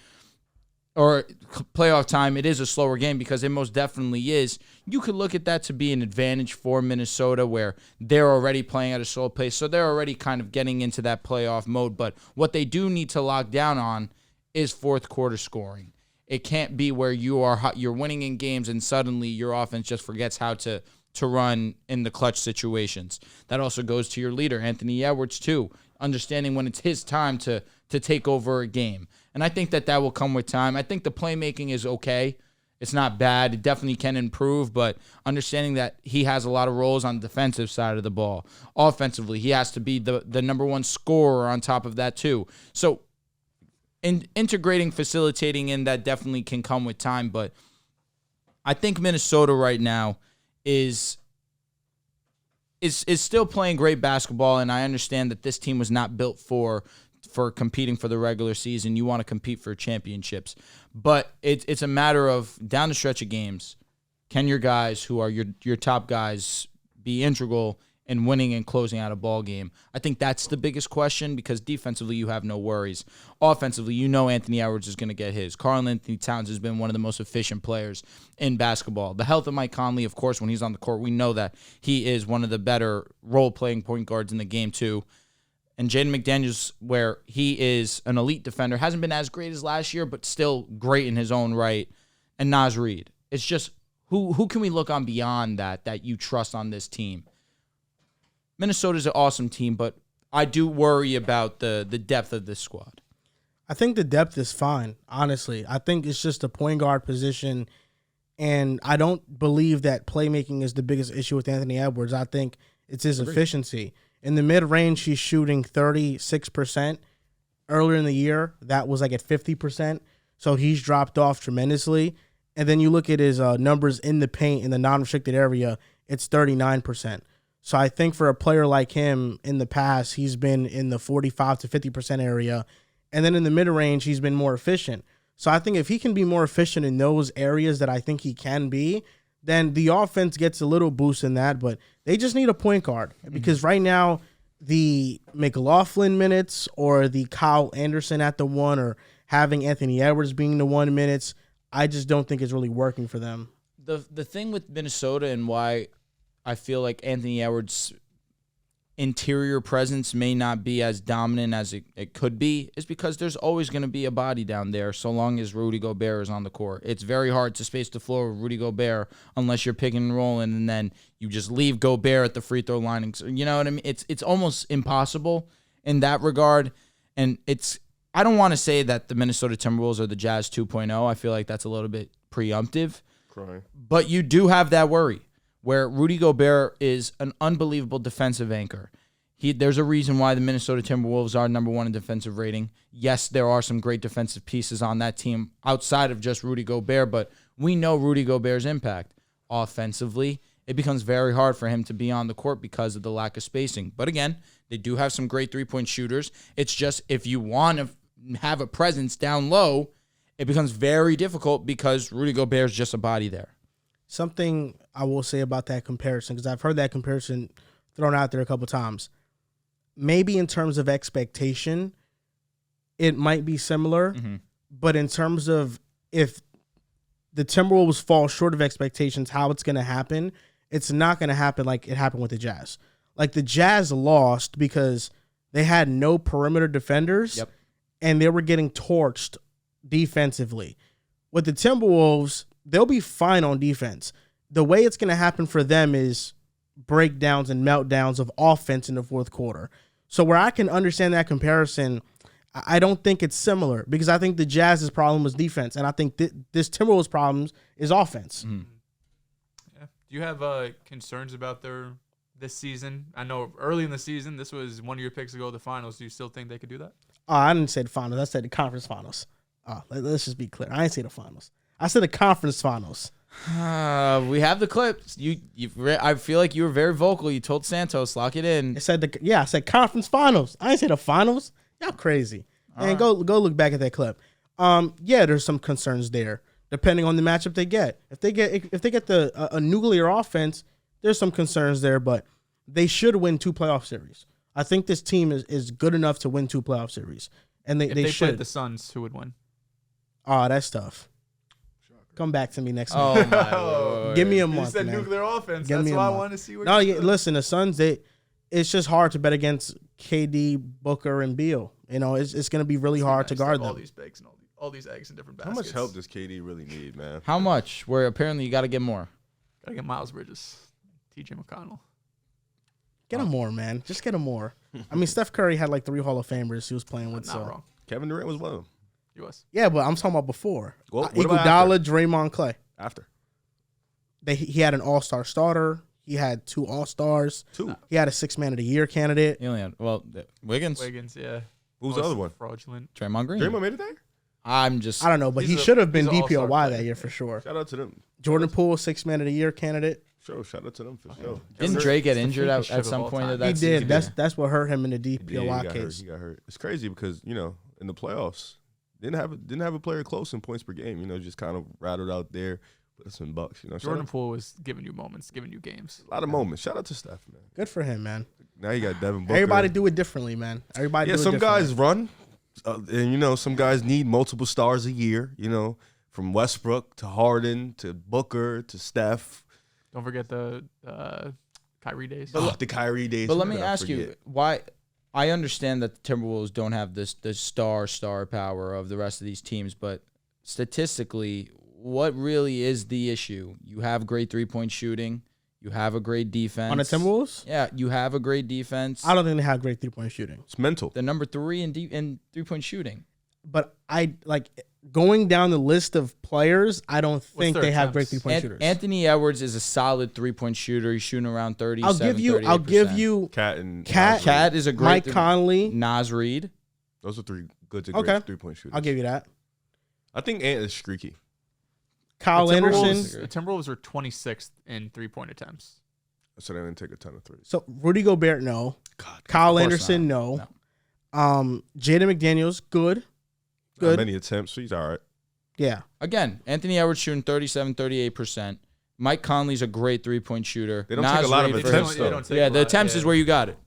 or playoff time, it is a slower game because it most definitely is. You could look at that to be an advantage for Minnesota where they're already playing at a slow pace, so they're already kind of getting into that playoff mode. But what they do need to lock down on is fourth quarter scoring. It can't be where you're winning in games and suddenly your offense just forgets how to run in the clutch situations. That also goes to your leader, Anthony Edwards, too, understanding when it's his time to take over a game. And I think that will come with time. I think the playmaking is okay. It's not bad. It definitely can improve, but understanding that he has a lot of roles on the defensive side of the ball. Offensively, he has to be the number one scorer on top of that, too. So integrating, facilitating in that definitely can come with time, but I think Minnesota right now is still playing great basketball, and I understand that this team was not built for competing for the regular season. You want to compete for championships. But it's a matter of down the stretch of games, can your guys who are your top guys be integral in winning and closing out a ball game? I think that's the biggest question because defensively you have no worries. Offensively, you know Anthony Edwards is going to get his. Karl-Anthony Towns has been one of the most efficient players in basketball. The health of Mike Conley, of course, when he's on the court, we know that he is one of the better role-playing point guards in the game too. And Jaden McDaniels, where he is an elite defender, hasn't been as great as last year, but still great in his own right. And Naz Reid. It's just who can we look on beyond that you trust on this team? Minnesota's an awesome team, but I do worry about the depth of this squad.
I think the depth is fine, honestly. I think it's just a point guard position, and I don't believe that playmaking is the biggest issue with Anthony Edwards. I think it's his efficiency. In the mid-range, he's shooting 36%. Earlier in the year, that was like at 50%, so he's dropped off tremendously. And then you look at his numbers in the paint, in the non-restricted area, it's 39%. So I think for a player like him in the past, he's been in the 45 to 50% area. And then in the mid-range, he's been more efficient. So I think if he can be more efficient in those areas that I think he can be, then the offense gets a little boost in that. But they just need a point guard. Because right now, the McLaughlin minutes or the Kyle Anderson at the 1 or having Anthony Edwards being the 1 minutes, I just don't think it's really working for them.
The thing with Minnesota and why I feel like Anthony Edwards' interior presence may not be as dominant as it could be is because there's always going to be a body down there so long as Rudy Gobert is on the court. It's very hard to space the floor with Rudy Gobert unless you're picking and rolling and then you just leave Gobert at the free throw line. You know what I mean? It's almost impossible in that regard. And I don't want to say that the Minnesota Timberwolves are the Jazz 2.0. I feel like that's a little bit preemptive.
Crying.
But you do have that worry, where Rudy Gobert is an unbelievable defensive anchor. There's a reason why the Minnesota Timberwolves are number 1 in defensive rating. Yes, there are some great defensive pieces on that team outside of just Rudy Gobert, but we know Rudy Gobert's impact. Offensively, it becomes very hard for him to be on the court because of the lack of spacing. But again, they do have some great three-point shooters. It's just if you want to have a presence down low, it becomes very difficult because Rudy Gobert's just a body there.
Something I will say about that comparison, because I've heard that comparison thrown out there a couple times. Maybe in terms of expectation, it might be similar, but in terms of if the Timberwolves fall short of expectations, how it's going to happen, it's not going to happen like it happened with the Jazz. Like the Jazz lost because they had no perimeter defenders, and they were getting torched defensively. With the Timberwolves, they'll be fine on defense. The way it's going to happen for them is breakdowns and meltdowns of offense in the fourth quarter. So where I can understand that comparison, I don't think it's similar because I think the Jazz's problem was defense, and I think this Timberwolves' problem is offense.
Yeah. Do you have concerns about this season? I know early in the season, this was one of your picks to go to the finals. Do you still think they could do that?
I didn't say the finals. I said the conference finals. Let's just be clear. I didn't say the finals. I said the conference finals.
We have the clips. I feel like you were very vocal. You told Santos, lock it in.
I said conference finals. I didn't say the finals. Y'all crazy. And go look back at that clip. There's some concerns there, depending on the matchup they get. If they get a nuclear offense, there's some concerns there, but they should win 2 playoff series. I think this team is good enough to win 2 playoff series, and they should.
Played the Suns, who would win?
Oh, that's tough. Come back to me next
Oh
month.
my Lord.
Give me a
You
month,
said
man.
nuclear offense.
Give
That's
me a
why I
month.
wanted to see what.
No, listen, the Suns. It's just hard to bet against KD, Booker, and Beal. You know, it's going to be really hard to guard
all
them.
these bigs and all these eggs in different
How
baskets.
much help does KD really need, man?
How much? Where apparently you got to get more.
Gotta get Miles Bridges, TJ McConnell.
Get him more, man. Just get him more. I mean, Steph Curry had like 3 Hall of Famers he was playing with.
Not wrong.
Kevin Durant was one of them.
He was.
Yeah, but I'm talking about before.
What about
Iguodala, Draymond, Clay.
After
He had an all-star starter. He had 2 all-stars.
2.
He had a 6 Man of the Year candidate.
He only had Wiggins,
Yeah.
Who's the other one?
Fraudulent.
Draymond Green.
Draymond made it there.
I don't know, but he should have been
he's an all-star
DPOY
player.
that year for sure.
Shout out to them.
Jordan Poole, 6 Man of the Year candidate.
Shout out to them for sure.
Didn't Drake get
the
injured
freakish shit
at
of
some
all
point
time.
of that
He
season?
did. That's what hurt him in the
Yeah,
DPOY case.
He got hurt. It's crazy because in the playoffs didn't have a player close in points per game. Just kind of rattled out there, put some bucks.
Jordan Poole was giving you moments, giving you games.
A lot of moments. Shout out to Steph, man.
Good for him, man.
Now you got Devin Booker.
Everybody do it differently, man. Everybody.
Yeah,
do it
some
differently.
guys run, and some guys need multiple stars a year. From Westbrook to Harden to Booker to Steph.
Don't forget the Kyrie days.
The Kyrie days.
But let me
How could I
ask you,
forget?
why? I understand that the Timberwolves don't have the star power of the rest of these teams, but statistically, what really is the issue? You have great 3-point shooting. You have a great defense.
On the Timberwolves?
Yeah, you have a great defense.
I don't think they have great 3-point shooting.
It's mental.
The number 3 in 3-point shooting.
But going down the list of players, I don't think
their
they have great
attempts?
3-point shooters.
Anthony Edwards is a solid 3-point shooter. He's shooting around 30.
I'll give you
Cat.
Cat is a great
Mike Conley.
Nas Reed.
Those are 3 good to
Okay.
great 3-point shooters.
I'll give you that.
I think Ant is streaky.
Kyle
The
Anderson.
Timberwolves are 26th in 3-point attempts.
So they didn't take a ton of threes.
So Rudy Gobert, no.
God,
Kyle
course
Anderson, no. Jaden McDaniels, good.
not
Good.
many attempts. So he's all right.
Yeah.
Again, Anthony Edwards shooting 38%. Mike Conley's a great 3-point shooter.
They don't take a lot of
Reed for
attempts,
his-
though.
The attempts is where you got it.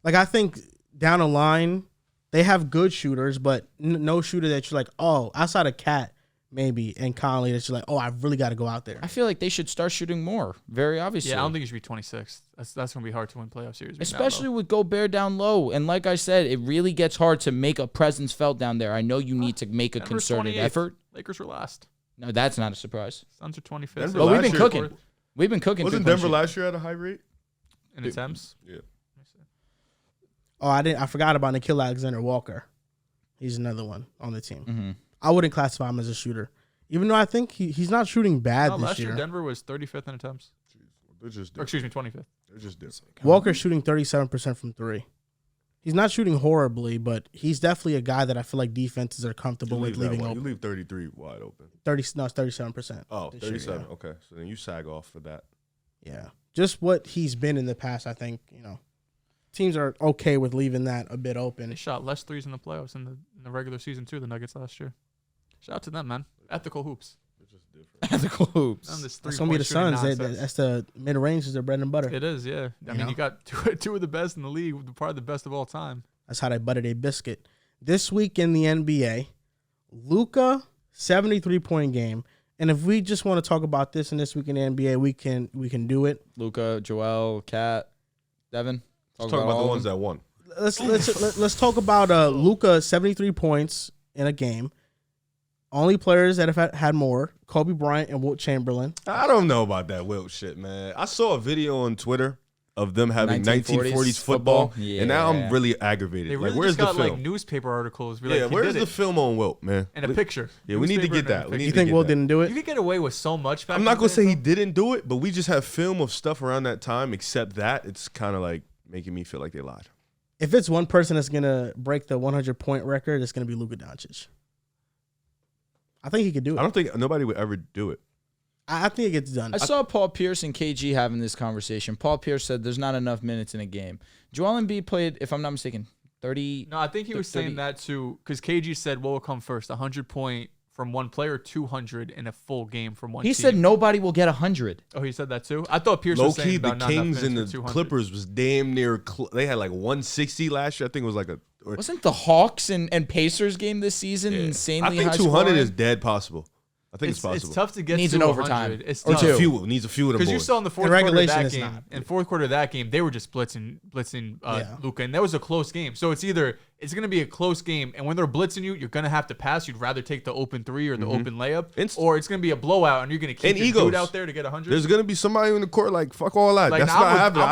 I think down the line, they have good shooters, but no shooter that you're like, oh, outside of Cat, maybe, and Conley, that you're like, oh, I really got to go out there.
I feel like they should start shooting more. Very obviously.
Yeah, I don't think you should be 26th. That's going to be hard to win playoff series.
Especially with Gobert down low. And like I said, it really gets hard to make a presence felt down there. I know you need to make a
Denver's
concerted
28th.
effort.
Lakers were last.
No, that's not a surprise.
Suns are 25th.
Denver
But we've
last
been
year-
cooking. We've been cooking.
Wasn't
3-point
Denver
shooting.
last year at a high rate?
in attempts.
Yeah.
Oh, I forgot about Nikhil Alexander-Walker. He's another one on the team.
Mm-hmm.
I wouldn't classify him as a shooter, even though I think he's not shooting bad
No,
this
last year
year.
Denver was 35th in attempts.
They're just
Or
different.
excuse me, 25th.
They're just different.
Walker's shooting 37% from 3. He's not shooting horribly, but he's definitely a guy that I feel like defenses are comfortable with leaving
You
open.
leave 33 wide open.
37%.
Oh,
this year,
37.
yeah.
Okay. So then you sag off for that.
Yeah. Just what he's been in the past, I think, teams are okay with leaving that a bit
They
open.
shot less threes in the playoffs in the regular season too. The Nuggets last year. Shout out to them, man. Ethical hoops.
They're just different.
The hoops.
None of this
That's going to be the
three-point
Suns.
shooting nonsense.
That's the mid-range is their bread and butter.
It is, yeah. I
You
mean,
know?
you got two of the best in the league, probably the best of all time.
That's how they buttered a biscuit. This week in the NBA, Luka, 73-point game. And if we just want to talk about this in this week in the NBA, we can do it.
Luka, Joel, Cat. Devin,
Let's talk about the ones that won.
Let's talk about Luka, 73 points in a game. Only players that have had more: Kobe Bryant and Wilt Chamberlain.
I don't know about that Wilt shit, man. I saw a video on Twitter of them having 1940s football, and now I'm really aggravated.
They really
where's
just got
the film?
like newspaper articles.
Where's the film on Wilt, man?
And a picture.
Yeah, we need to get that.
You think Wilt didn't do it?
You could get away with so much.
I'm not gonna say he didn't do it, but we just have film of stuff around that time. Except that it's kind of like making me feel like they lied.
If it's one person that's gonna break the 100-point record, it's gonna be Luka Doncic. I think he could do it.
I don't think nobody would ever do it.
I think it gets done.
I saw Paul Pierce and KG having this conversation. Paul Pierce said there's not enough minutes in a game. Joel Embiid played, if I'm not mistaken, 30.
No, I think he was saying that too, because KG said what will come first, 100-point from one player, 200 in a full game from one team.
He said nobody will get 100.
Oh, he said that too? I thought Pierce was saying
Low-key,
about
the
not enough
Kings and
minutes
the
for 200.
Clippers was damn near. They had like 160 last year. I think it was like a.
Wasn't the Hawks and Pacers game this season insanely high
I think 200
scoring?
is dead possible. I think it's possible.
It's tough to get
Needs
to
an
100.
overtime.
It's
Or
tough.
two.
Needs a few of them.
Because you
boys.
saw in the fourth
In
quarter of
regulation,
that
it's
game,
not.
in fourth quarter of that game, they were just blitzing Luka, and that was a close game. So it's either it's going to be a close game, and when they're blitzing you, you're going to have to pass. You'd rather take the open three or the open layup, or it's going to be a blowout, and you're going to keep your dude out there to get 100.
There's going to be somebody in the court like fuck all that.
Like,
That's
nah,
not
I
happening.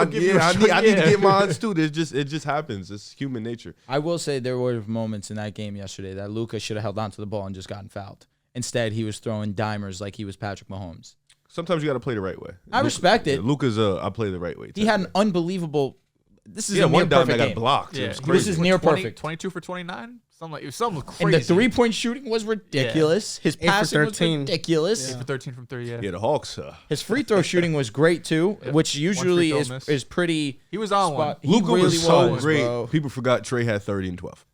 I need to get mine too. It just happens. It's human nature.
I will say there were moments in that game yesterday that Luka should have held on to the ball and just gotten fouled. Instead, he was throwing dimers like he was Patrick Mahomes.
Sometimes you got to play the right way.
I respect it.
Luka's I play the right way.
He had an unbelievable. This is a
one
near
dime that
perfect
got
game.
blocked.
Yeah,
It was
he
crazy.
This is near
20
perfect.
22 for 29. It was something crazy.
And the 3-point shooting was ridiculous. His
8 for
passing was
13.
ridiculous.
8 for 13 from 3.
Yeah, the Hawks.
His free throw shooting was great too, which usually
free throw miss.
is pretty.
He was on one.
He
Luka
really
was so
was,
great.
bro.
People forgot Trey had 30 and 12.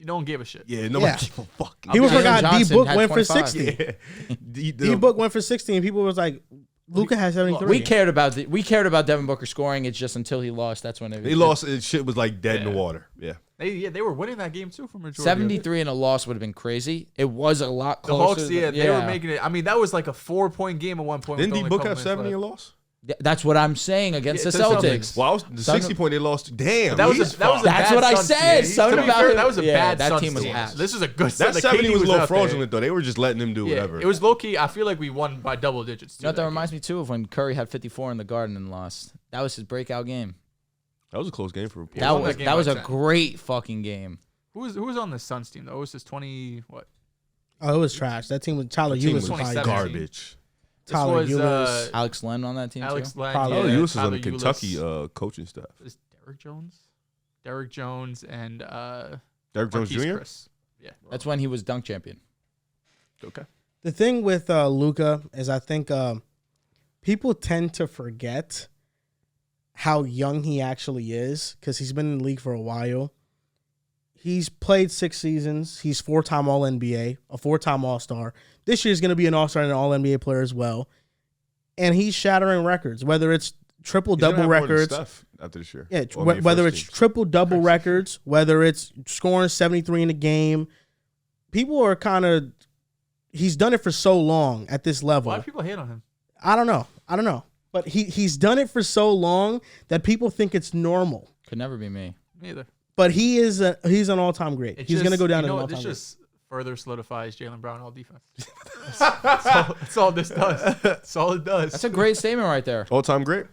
No one gave a shit.
Yeah, nobody
Yeah.
gave a fuck.
People
Jalen
forgot
Johnson
D-Book
had
went for
25.
60.
Yeah.
D-Book went for 60, and people was like, Luka has 73.
We cared about Devin Booker scoring. It's just until he lost. That's when
He lost. And shit was like dead in the water. Yeah.
They were winning that game too for majority.
73 and a loss would have been crazy. It was a lot
The
closer.
Hawks, they were making it. I mean, that was like a 4-point game at one point.
Didn't
with only a
D-Book
couple
have
minutes
70 and
left.
loss?
That's what I'm saying against
Yeah,
the
to the
Celtics.
Celtics.
Well, the 60 point they lost. Damn.
That was
he's
a
That's
bad
what I
Suns
said.
team.
Something
To be
about
fair,
it.
that was a
Yeah,
bad
that
Suns
team was
team.
ass.
This is a good.
that
the
70
KD
was a little
out there.
fraudulent though. They were just letting him do
Yeah,
whatever.
it was low key. I feel like we won by double digits.
You know what that reminds me too of when Curry had 54 in the Garden and lost. That was his breakout game.
That was a close game for.
That
won
was
that game
that was
by
a
10.
great fucking game.
Who was on the Suns team though? It was just 20 what?
Oh, it was trash. That team was Tyler
team
Ulis
was
was probably
27.
garbage.
Tyler
This was
Ulis.
Alex Len on that team
Alex
too.
Len.
Probably.
Oh,
Yeah,
Ulis was on
Tyler
the Kentucky
Ulis.
coaching staff.
Is Derrick Jones and
Derrick Jones
Marquise
Jr.
Chris. Yeah.
That's when he was dunk champion.
Okay.
The thing with Luka is I think people tend to forget how young he actually is because he's been in the league for a while. He's played 6 seasons. He's 4-time All-NBA, a 4-time All-Star. This year is going to be an All-Star and an All-NBA player as well. And he's shattering records, whether it's triple-double records.
Stuff after this year.
Yeah,
Or maybe
whether
first
it's
team.
triple-double records, whether it's scoring 73 in a game. People are kind of – he's done it for so long at this level.
Why do people hate on him?
I don't know. But he's done it for so long that people think it's normal.
Could never be me.
Me either.
But he's an all-time great. He's going to go down as an all-time
This
great.
just further solidifies Jaylen Brown all defense. That's all this does. That's all it does.
That's a great statement right there.
All-time great.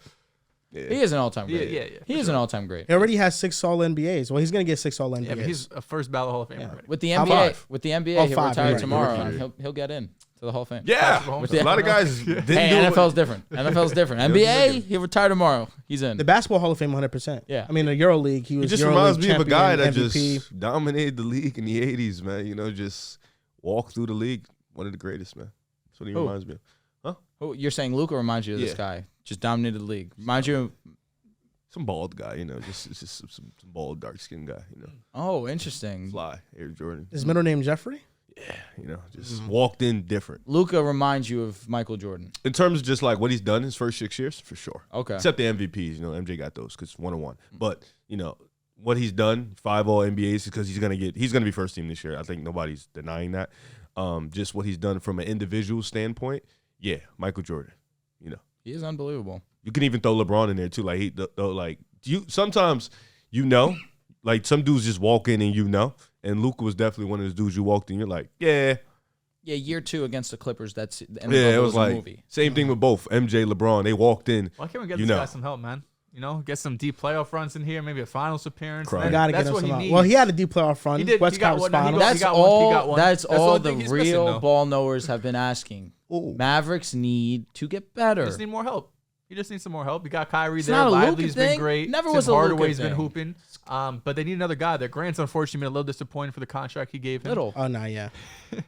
He is an all-time great.
Yeah,
He is an all-time great.
He already has 6 All-NBAs. Well, he's going to get 6 All-NBAs.
Yeah, but he's a first ballot Hall of Famer already.
With the
How
NBA,
five?
with the NBA,
Oh,
he'll
5,
retire
right.
tomorrow
Rookie.
and he'll get in to the Hall of Fame.
Yeah.
Mahomes.
A lot of guys didn't do
Hey,
it.
NFL's different. NFL's different. NBA, he'll retire tomorrow. He's in.
the Basketball Hall of Fame 100%.
Yeah.
I mean, the EuroLeague, he
He
was
just
EuroLeague
reminds me of a guy that
champion, MVP.
just dominated the league in the 80s, man. You know, just walked through the league. One of the greatest, man. That's what he
Who?
reminds me of.
Oh, you're saying Luka reminds you of this
Yeah.
guy. Just dominated the league. Reminds you of,
Some bald guy, you know, just some bald, dark-skinned guy, you know.
oh, interesting.
Fly, Air Jordan.
His middle name Jeffrey?
You know, just walked in different.
Luka reminds you of Michael Jordan.
In terms of just like what he's done his first 6 years, for sure.
Okay.
Except the MVPs, you know, MJ got those because 1-on-1. But, you know, what he's done, 5 All-NBAs, because he's gonna be first team this year. I think nobody's denying that. Just what he's done from an individual standpoint, yeah, Michael Jordan. You know,
He is unbelievable.
you can even throw LeBron in there too. Like sometimes like some dudes just walk in and and Luka was definitely one of those dudes you walked in, you're like, yeah.
Yeah, year 2 against the Clippers. That's
It was like
movie.
Same thing with both MJ, LeBron. They walked in.
Why can't we get this guy some help, man? Get some deep playoff runs in here, maybe a finals appearance.
Gotta get him some help.
needs.
Well, he had a deep playoff run.
He did.
West Conference Finals.
That's all the real ball knowers have been asking.
Ooh.
Mavericks need to get better.
He just need more help. He just needs some more help. You got Kyrie
It's
there.
not a Luka
Lively's been
thing.
great.
Never
Tim
was a Luka
Hardaway's been
thing.
hooping. But they need another guy there. Grant's unfortunately been a little disappointed for the contract he gave him.
Oh, no, yeah.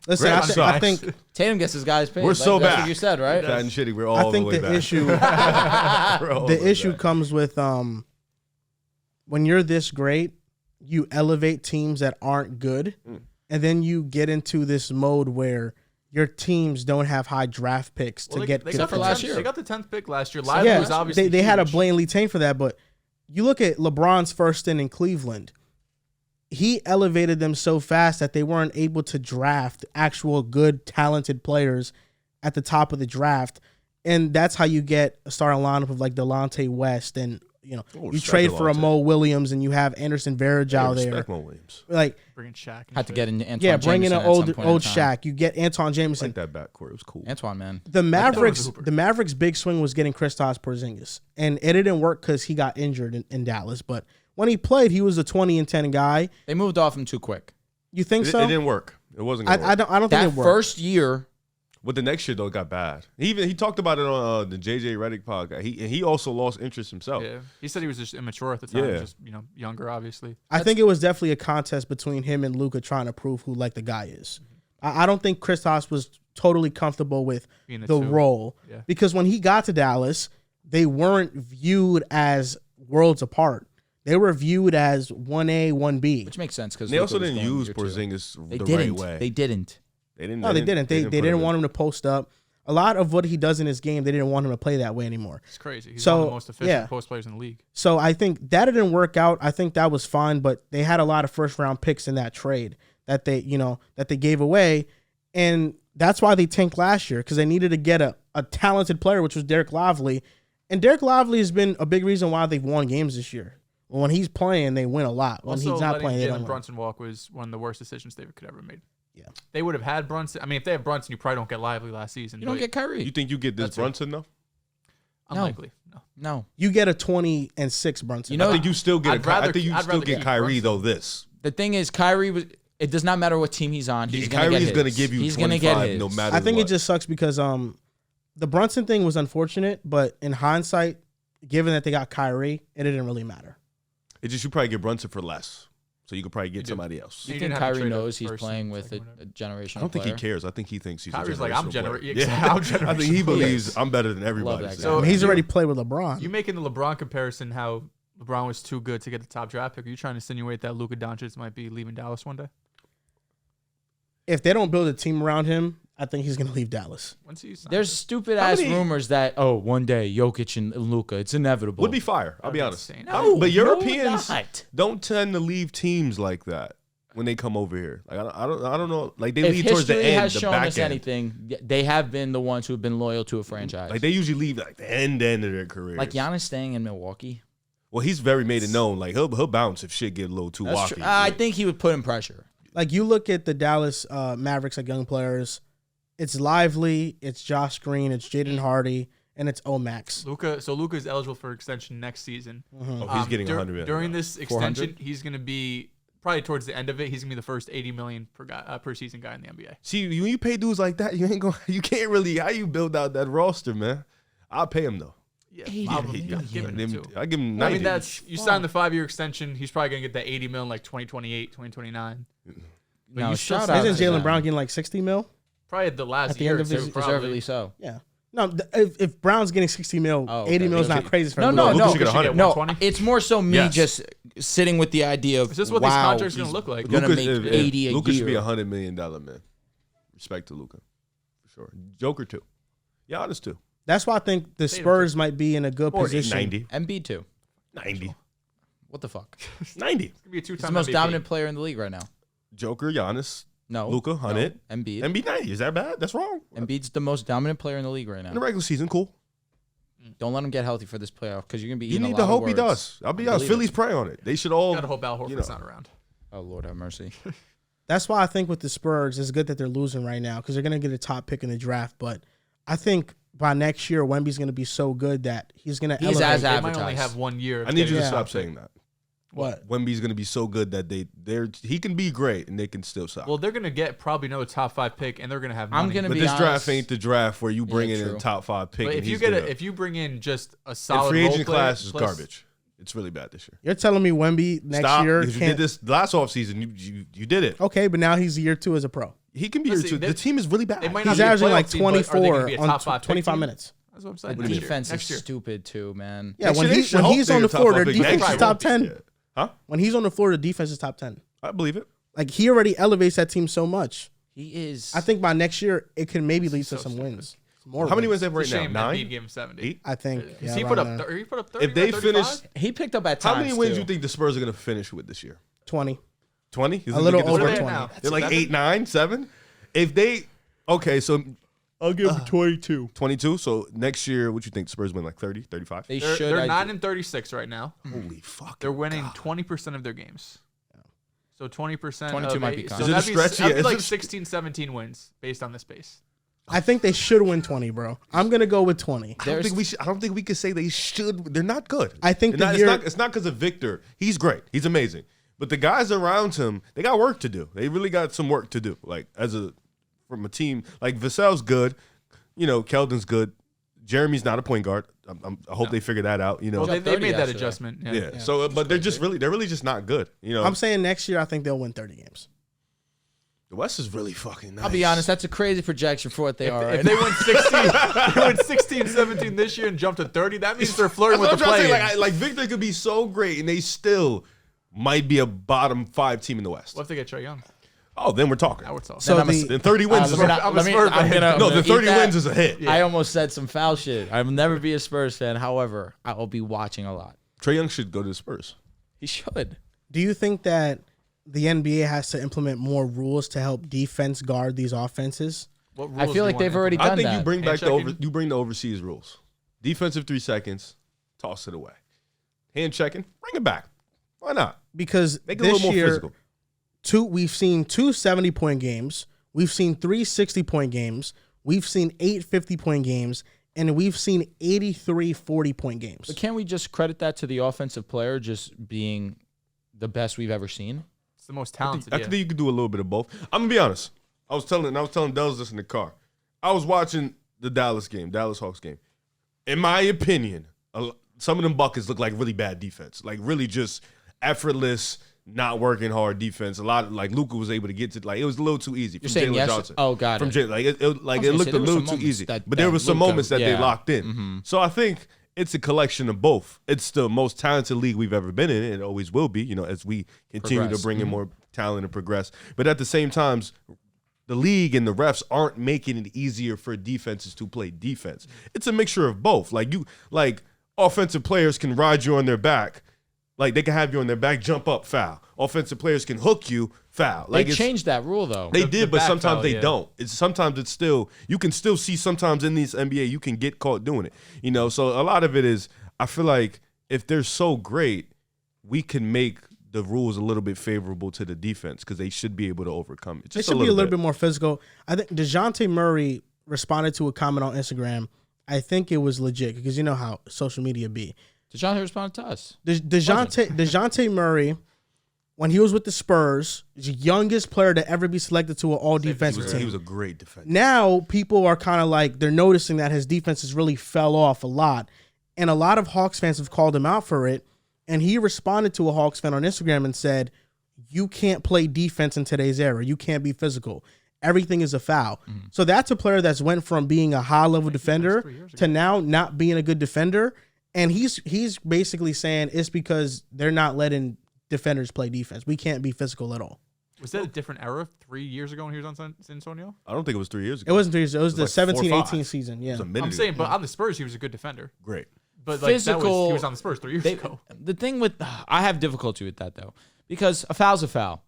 Listen,
Grant
I think
Tatum gets his guys paid.
We're so
That's
back.
what you said, right?
Fat and shitty. We're all
I think
the way
the
back.
issue comes with when you're this great, you elevate teams that aren't good, and then you get into this mode where your teams don't have high draft picks to get good
got the
last
10th
year.
They got the 10th pick last year. Lively was obviously
they had a
huge.
blatantly tank for that, but you look at LeBron's first stint in Cleveland. He elevated them so fast that they weren't able to draft actual good, talented players at the top of the draft. And that's how you get a starting lineup of like Delonte West and you trade for a Mo Williams and you have Anderson Varejao there.
Mo Williams.
Like
Bringing Shaq.
Had to get in Antoine
bring in
Jameson
an
at
old
some point in time.
Shaq. You get Antoine
I
Jameson.
like that backcourt. It was cool.
Antoine, man.
The Mavericks,
Hooper.
the Mavericks' big swing was getting Kristaps Porzingis, and it didn't work because he got injured in Dallas. But when he played, he was a 20-10 guy.
They moved off him too quick.
You think so?
It didn't work. It wasn't. Gonna work.
I don't think
That
it worked.
first year,
But the next year though, it got bad. He talked about it on the JJ Redick podcast. He also lost interest himself.
Yeah, he said he was just immature at the time,
Yeah.
just younger, obviously.
I think it was definitely a contest between him and Luka trying to prove who like the guy is. I don't think Kristaps was totally comfortable with
Being a
the
two.
role
Yeah.
because when he got to Dallas, they weren't viewed as worlds apart. They were viewed as 1A, 1B.
which makes sense because
They also didn't use Porzingis
They
the
didn't.
right way.
They didn't.
They didn't.
No, they didn't. They
put
didn't
him
want him to post up. A lot of what he does in his game, they didn't want him to play that way anymore.
It's crazy. He's
So,
one of the most efficient
yeah.
post players in the league.
So I think that didn't work out. I think that was fine, but they had a lot of first round picks in that trade that they gave away. And that's why they tanked last year, because they needed to get a talented player, which was Derek Lively. And Derek Lively has been a big reason why they've won games this year. When he's playing, they win a lot. When
Also,
he's not
letting
playing, they don't
Jalen
win.
Brunson walk was one of the worst decisions they could ever made.
Yeah.
They would have had Brunson. I mean, if they have Brunson, you probably don't get Lively last season.
You don't
but
get Kyrie.
You think you get this
That's it.
Brunson though?
unlikely. No.
No.
You get a 20-6 Brunson.
You know-
I think you still get.
I'd rather-
I think you
I'd
still
rather
get
keep
Kyrie
Brunson.
though. This
The thing is, Kyrie was. It does not matter what team he's on. He's gonna
Kyrie's
get
gonna
his.
give you
He's gonna get
25
his.
no matter.
I think
what.
it just sucks because the Brunson thing was unfortunate, but in hindsight, given that they got Kyrie, it didn't really matter.
It just you probably get Brunson for less, so you could probably get
do.
somebody else.
You
You
think
didn't have to
Kyrie
trade a
knows he's
first
playing
and
with
second,
a generational
I don't think he
player?
cares. I think he thinks he's.
Kyrie's
a
like, I'm
generational player.
yeah, I'm
I think he
generational.
believes I'm better than everybody.
that guy.
So-
I mean, he's
you-
already played with LeBron.
You making the LeBron comparison, how LeBron was too good to get the top draft pick. Are you trying to insinuate that Luka Doncic might be leaving Dallas one day?
If they don't build a team around him, I think he's going to leave Dallas.
Once he's signed.
There's stupid
How
ass
many-
rumors that one day Jokic and Luka, it's inevitable.
Would be fire. I'll
That'd
be
be
honest.
insane.
No,
but Europeans
not.
don't tend to leave teams like that when they come over here. Like I don't know. Like they
If
leave towards the
history
end,
has
the
shown
back
us
end.
anything, they have been the ones who have been loyal to a franchise.
Like they usually leave like the end of their career.
Like Giannis staying in Milwaukee.
Well, he's very made it known. Like he'll bounce if shit get a little too
That's
wacky.
true. I think he would put in pressure.
Like you look at the Dallas Mavericks, like young players, it's Lively, it's Josh Green, it's Jaden Hardy, and it's Omax.
Luka. So Luka is eligible for extension next season.
Oh, he's getting 100 million.
During this
400?
extension. He's going to be probably towards the end of it. He's going to be the first 80 million per season guy in the NBA.
See, when you pay dudes like that, you ain't going. You can't really. How you build out that roster, man? I'll pay him though.
Yeah,
80
I'll
million.
give him two.
I give him 90.
I mean, that's you signed the 5-year extension. He's probably going to get that 80 million like 2028, 2029. But
No,
you still
shout
signed
out
Isn't
to
Jalen
them.
Brown getting like 60 mil?
probably the last
At the
year
end
or
of
two,
his-
probably.
Deservedly so.
Yeah. No, if Brown's getting 60 mil,
Oh,
80
okay.
mil is not
Okay.
crazy for
No,
him.
no,
Luka
no.
should get 100.
No,
120?
it's more so me
Yes.
just sitting with the idea of
Is this what these
wow,
contracts are going
he's
to look like?
gonna make 80 a
Luka should be
year.
$100 million man. Respect to Luka, for sure. Joker too. Giannis too.
That's why I think the Spurs might be in a good
Or
position.
90.
Embiid too.
90.
What the fuck?
90.
He's going to be a
He's the
two-time
most
MVP.
dominant player in the league right now.
Joker, Giannis,
No,
Luka, 100.
No, Embiid.
Embiid 90. Is that bad? That's wrong.
Embiid's the most dominant player in the league right
In the
now.
regular season, cool.
Don't let him get healthy for this playoff because you're gonna be.
You
eating
need
a
to
lot
hope
of
he
words.
does. I'll be honest. Phillies pray on it. They should all.
Gotta hope Al Horford's not around.
Oh Lord have mercy.
That's why I think with the Spurs, it's good that they're losing right now because they're going to get a top pick in the draft. But I think by next year, Wemby's going to be so good that he's going to
He's
elevate.
as
They might
advertised.
only have 1 year.
I need you to
Yeah.
stop saying that.
What?
Wemby's going to be so good that he can be great and they can still suck.
Well, they're gonna get probably another top 5 pick, and they're gonna have money.
I'm gonna
but
be
this
honest.
draft ain't the draft where you bring in
true.
a top 5 pick.
But
and
if you bring in just a
and
solid
free agent
role player
class is
plus-
garbage. It's really bad this year.
You're telling me Wemby next
Stop,
year
because you did
can't.
this last offseason. You did it.
Okay, but now he's year 2 as a pro.
He can be
Listen,
here too.
they-
The team is really bad.
It might not
He's
be a
averaging
playoff
like
team, but are they gonna
24
be a
on
top 5 pick
25
team?
minutes.
That's what I'm
The
saying.
defense
Next
is
year.
stupid too, man.
Yeah,
Next
when
year they
he
should
when
hope
he's
they're
on the
top
floor,
5
their
pick.
defense
Next
is
year
top
won't be.
10.
Yeah. Huh?
When he's on the floor, the defense is top 10.
I believe it.
Like he already elevates that team so much.
He is.
I think by next year it can maybe lead to
so
some
stupid.
wins. More
How many
wins.
wins they have
It's a
right
shame
now?
Embiid
9?
gave him 70.
8?
I think.
Because
Yeah,
he
around
put up
there.
30. He put up 30.
If they
35?
finish,
he picked up at
how
times.
many wins
too.
do you think the Spurs are going to finish with this year?
20.
20?
A little
What
over
are they
20.
now?
They're like
7?
8, 9, 7. If they, okay, so I'll give them 22. 22. So next year, what you think? The Spurs win like 30, 35?
They
They're,
should.
they're
I
9
do.
and 36 right now.
Holy fuck!
They're winning 20% of their games. So 20%.
22
of
might be
eight-
kind.
So
Is it a
that'd be,
stretch?
that'd
Yeah,
be
is
like
it a-
16, 17 wins based on this base.
I think they should win 20, bro. I'm gonna go with 20.
I don't think we could say they should. They're not good.
I think
They're
the
not,
year-
it's not because of Victor. He's great. He's amazing. But the guys around him, they got work to do. They really got some work to do. Like from a team, like Vassell's good. You know, Keldon's good. Jeremy's not a point guard. I hope they figure that out. You know,
Well, they
30
made that
yesterday.
adjustment.
yeah. So, but they're really just not good. You know,
I'm saying next year I think they'll win 30 games.
the West is really fucking nice.
I'll be honest. That's a crazy projection for what they are.
If
Right
they
now.
win 16, they win 16, 17 this year and jump to 30, that means they're flirting
That's
with
what
the
I'm trying to
play.
say. Like Victor could be so great, and they still might be a bottom 5 team in the West.
What if they get Trae Young?
Oh, then we're talking.
Now we're talking.
So
Then I'm a-
the,
Then 30 wins is
let me
a
not-
I'm a
let me-
Spurs
I'm
fan.
gonna-
no.
I'm
The
gonna
30
eat that.
wins is a hit.
I almost said some foul shit. I'll never be a Spurs fan. However, I will be watching a lot.
Trae Young should go to the Spurs.
He should.
do you think that the NBA has to implement more rules to help defense guard these offenses?
What
I
rules
feel
do
like
you
they've
want
already
to
done
I think
that.
you bring back
Hand-checking?
the overseas rules. Defensive 3 seconds, toss it away. Hand checking, bring it back. Why not?
Because
Make it a little
this
more
year,
physical.
we've seen 2 70-point games, we've seen 3 60-point games, we've seen 8 50-point games, and we've seen 83 40-point games.
But can't we just credit that to the offensive player just being the best we've ever seen?
It's the most
I
talented.
think you could do a little bit of both. I'm gonna be honest. I was telling Dehls this in the car. I was watching the Dallas Hawks game. In my opinion, some of them buckets look like really bad defense, like really just effortless, not working hard defense. A lot of like Luka was able to get to, like it was a little too easy.
You're saying
Jalen
yes?
Johnson.
Oh, got
From
it.
Jalen, like it
I was
looked
gonna
a
say, there were
little
some
too
moments
easy.
that
But there were some
Luka-
moments that they
yeah.
locked in. So I think it's a collection of both. It's the most talented league we've ever been in. And it always will be, you know, as we continue
Progress.
to bring in more talent and progress. But at the same time, the league and the refs aren't making it easier for defenses to play defense. It's a mixture of both. Like offensive players can ride you on their back. Like they can have you on their back, jump up, foul. Offensive players can hook you, foul. Like
They changed that rule though.
They
The
did, but
back
sometimes
foul,
they
yeah.
don't. Sometimes it's still, you can still see sometimes in these NBA, you can get caught doing it. You know, so a lot of it is, I feel like if they're so great, we can make the rules a little bit favorable to the defense because they should be able to overcome it.
It
Just
should be a little bit more physical. I think DeJounte Murray responded to a comment on Instagram. I think it was legit because you know how social media be.
DeJounte responded to us.
DeJounte Murray, when he was with the Spurs, is the youngest player to ever be selected to an all-defensive team.
He was a great defender.
Now people are kind of like, they're noticing that his defenses really fell off a lot. And a lot of Hawks fans have called him out for it. And he responded to a Hawks fan on Instagram and said, you can't play defense in today's era. You can't be physical. Everything is a foul. So that's a player that's went from being a high-level defender to now not being a good defender. And he's basically saying it's because they're not letting defenders play defense. We can't be physical at all.
Was that a different era 3 years ago when he was on San Antonio?
I don't think it was 3 years
It
ago.
wasn't 3 years. It was the
like 4 or
17-18
5.
season.
It
Yeah.
was a minute
I'm saying,
ago.
but on the Spurs, he was a good defender.
Great.
But like
Physical.
he was on the Spurs 3 years ago.
The thing with I have difficulty with that though because a foul's a foul.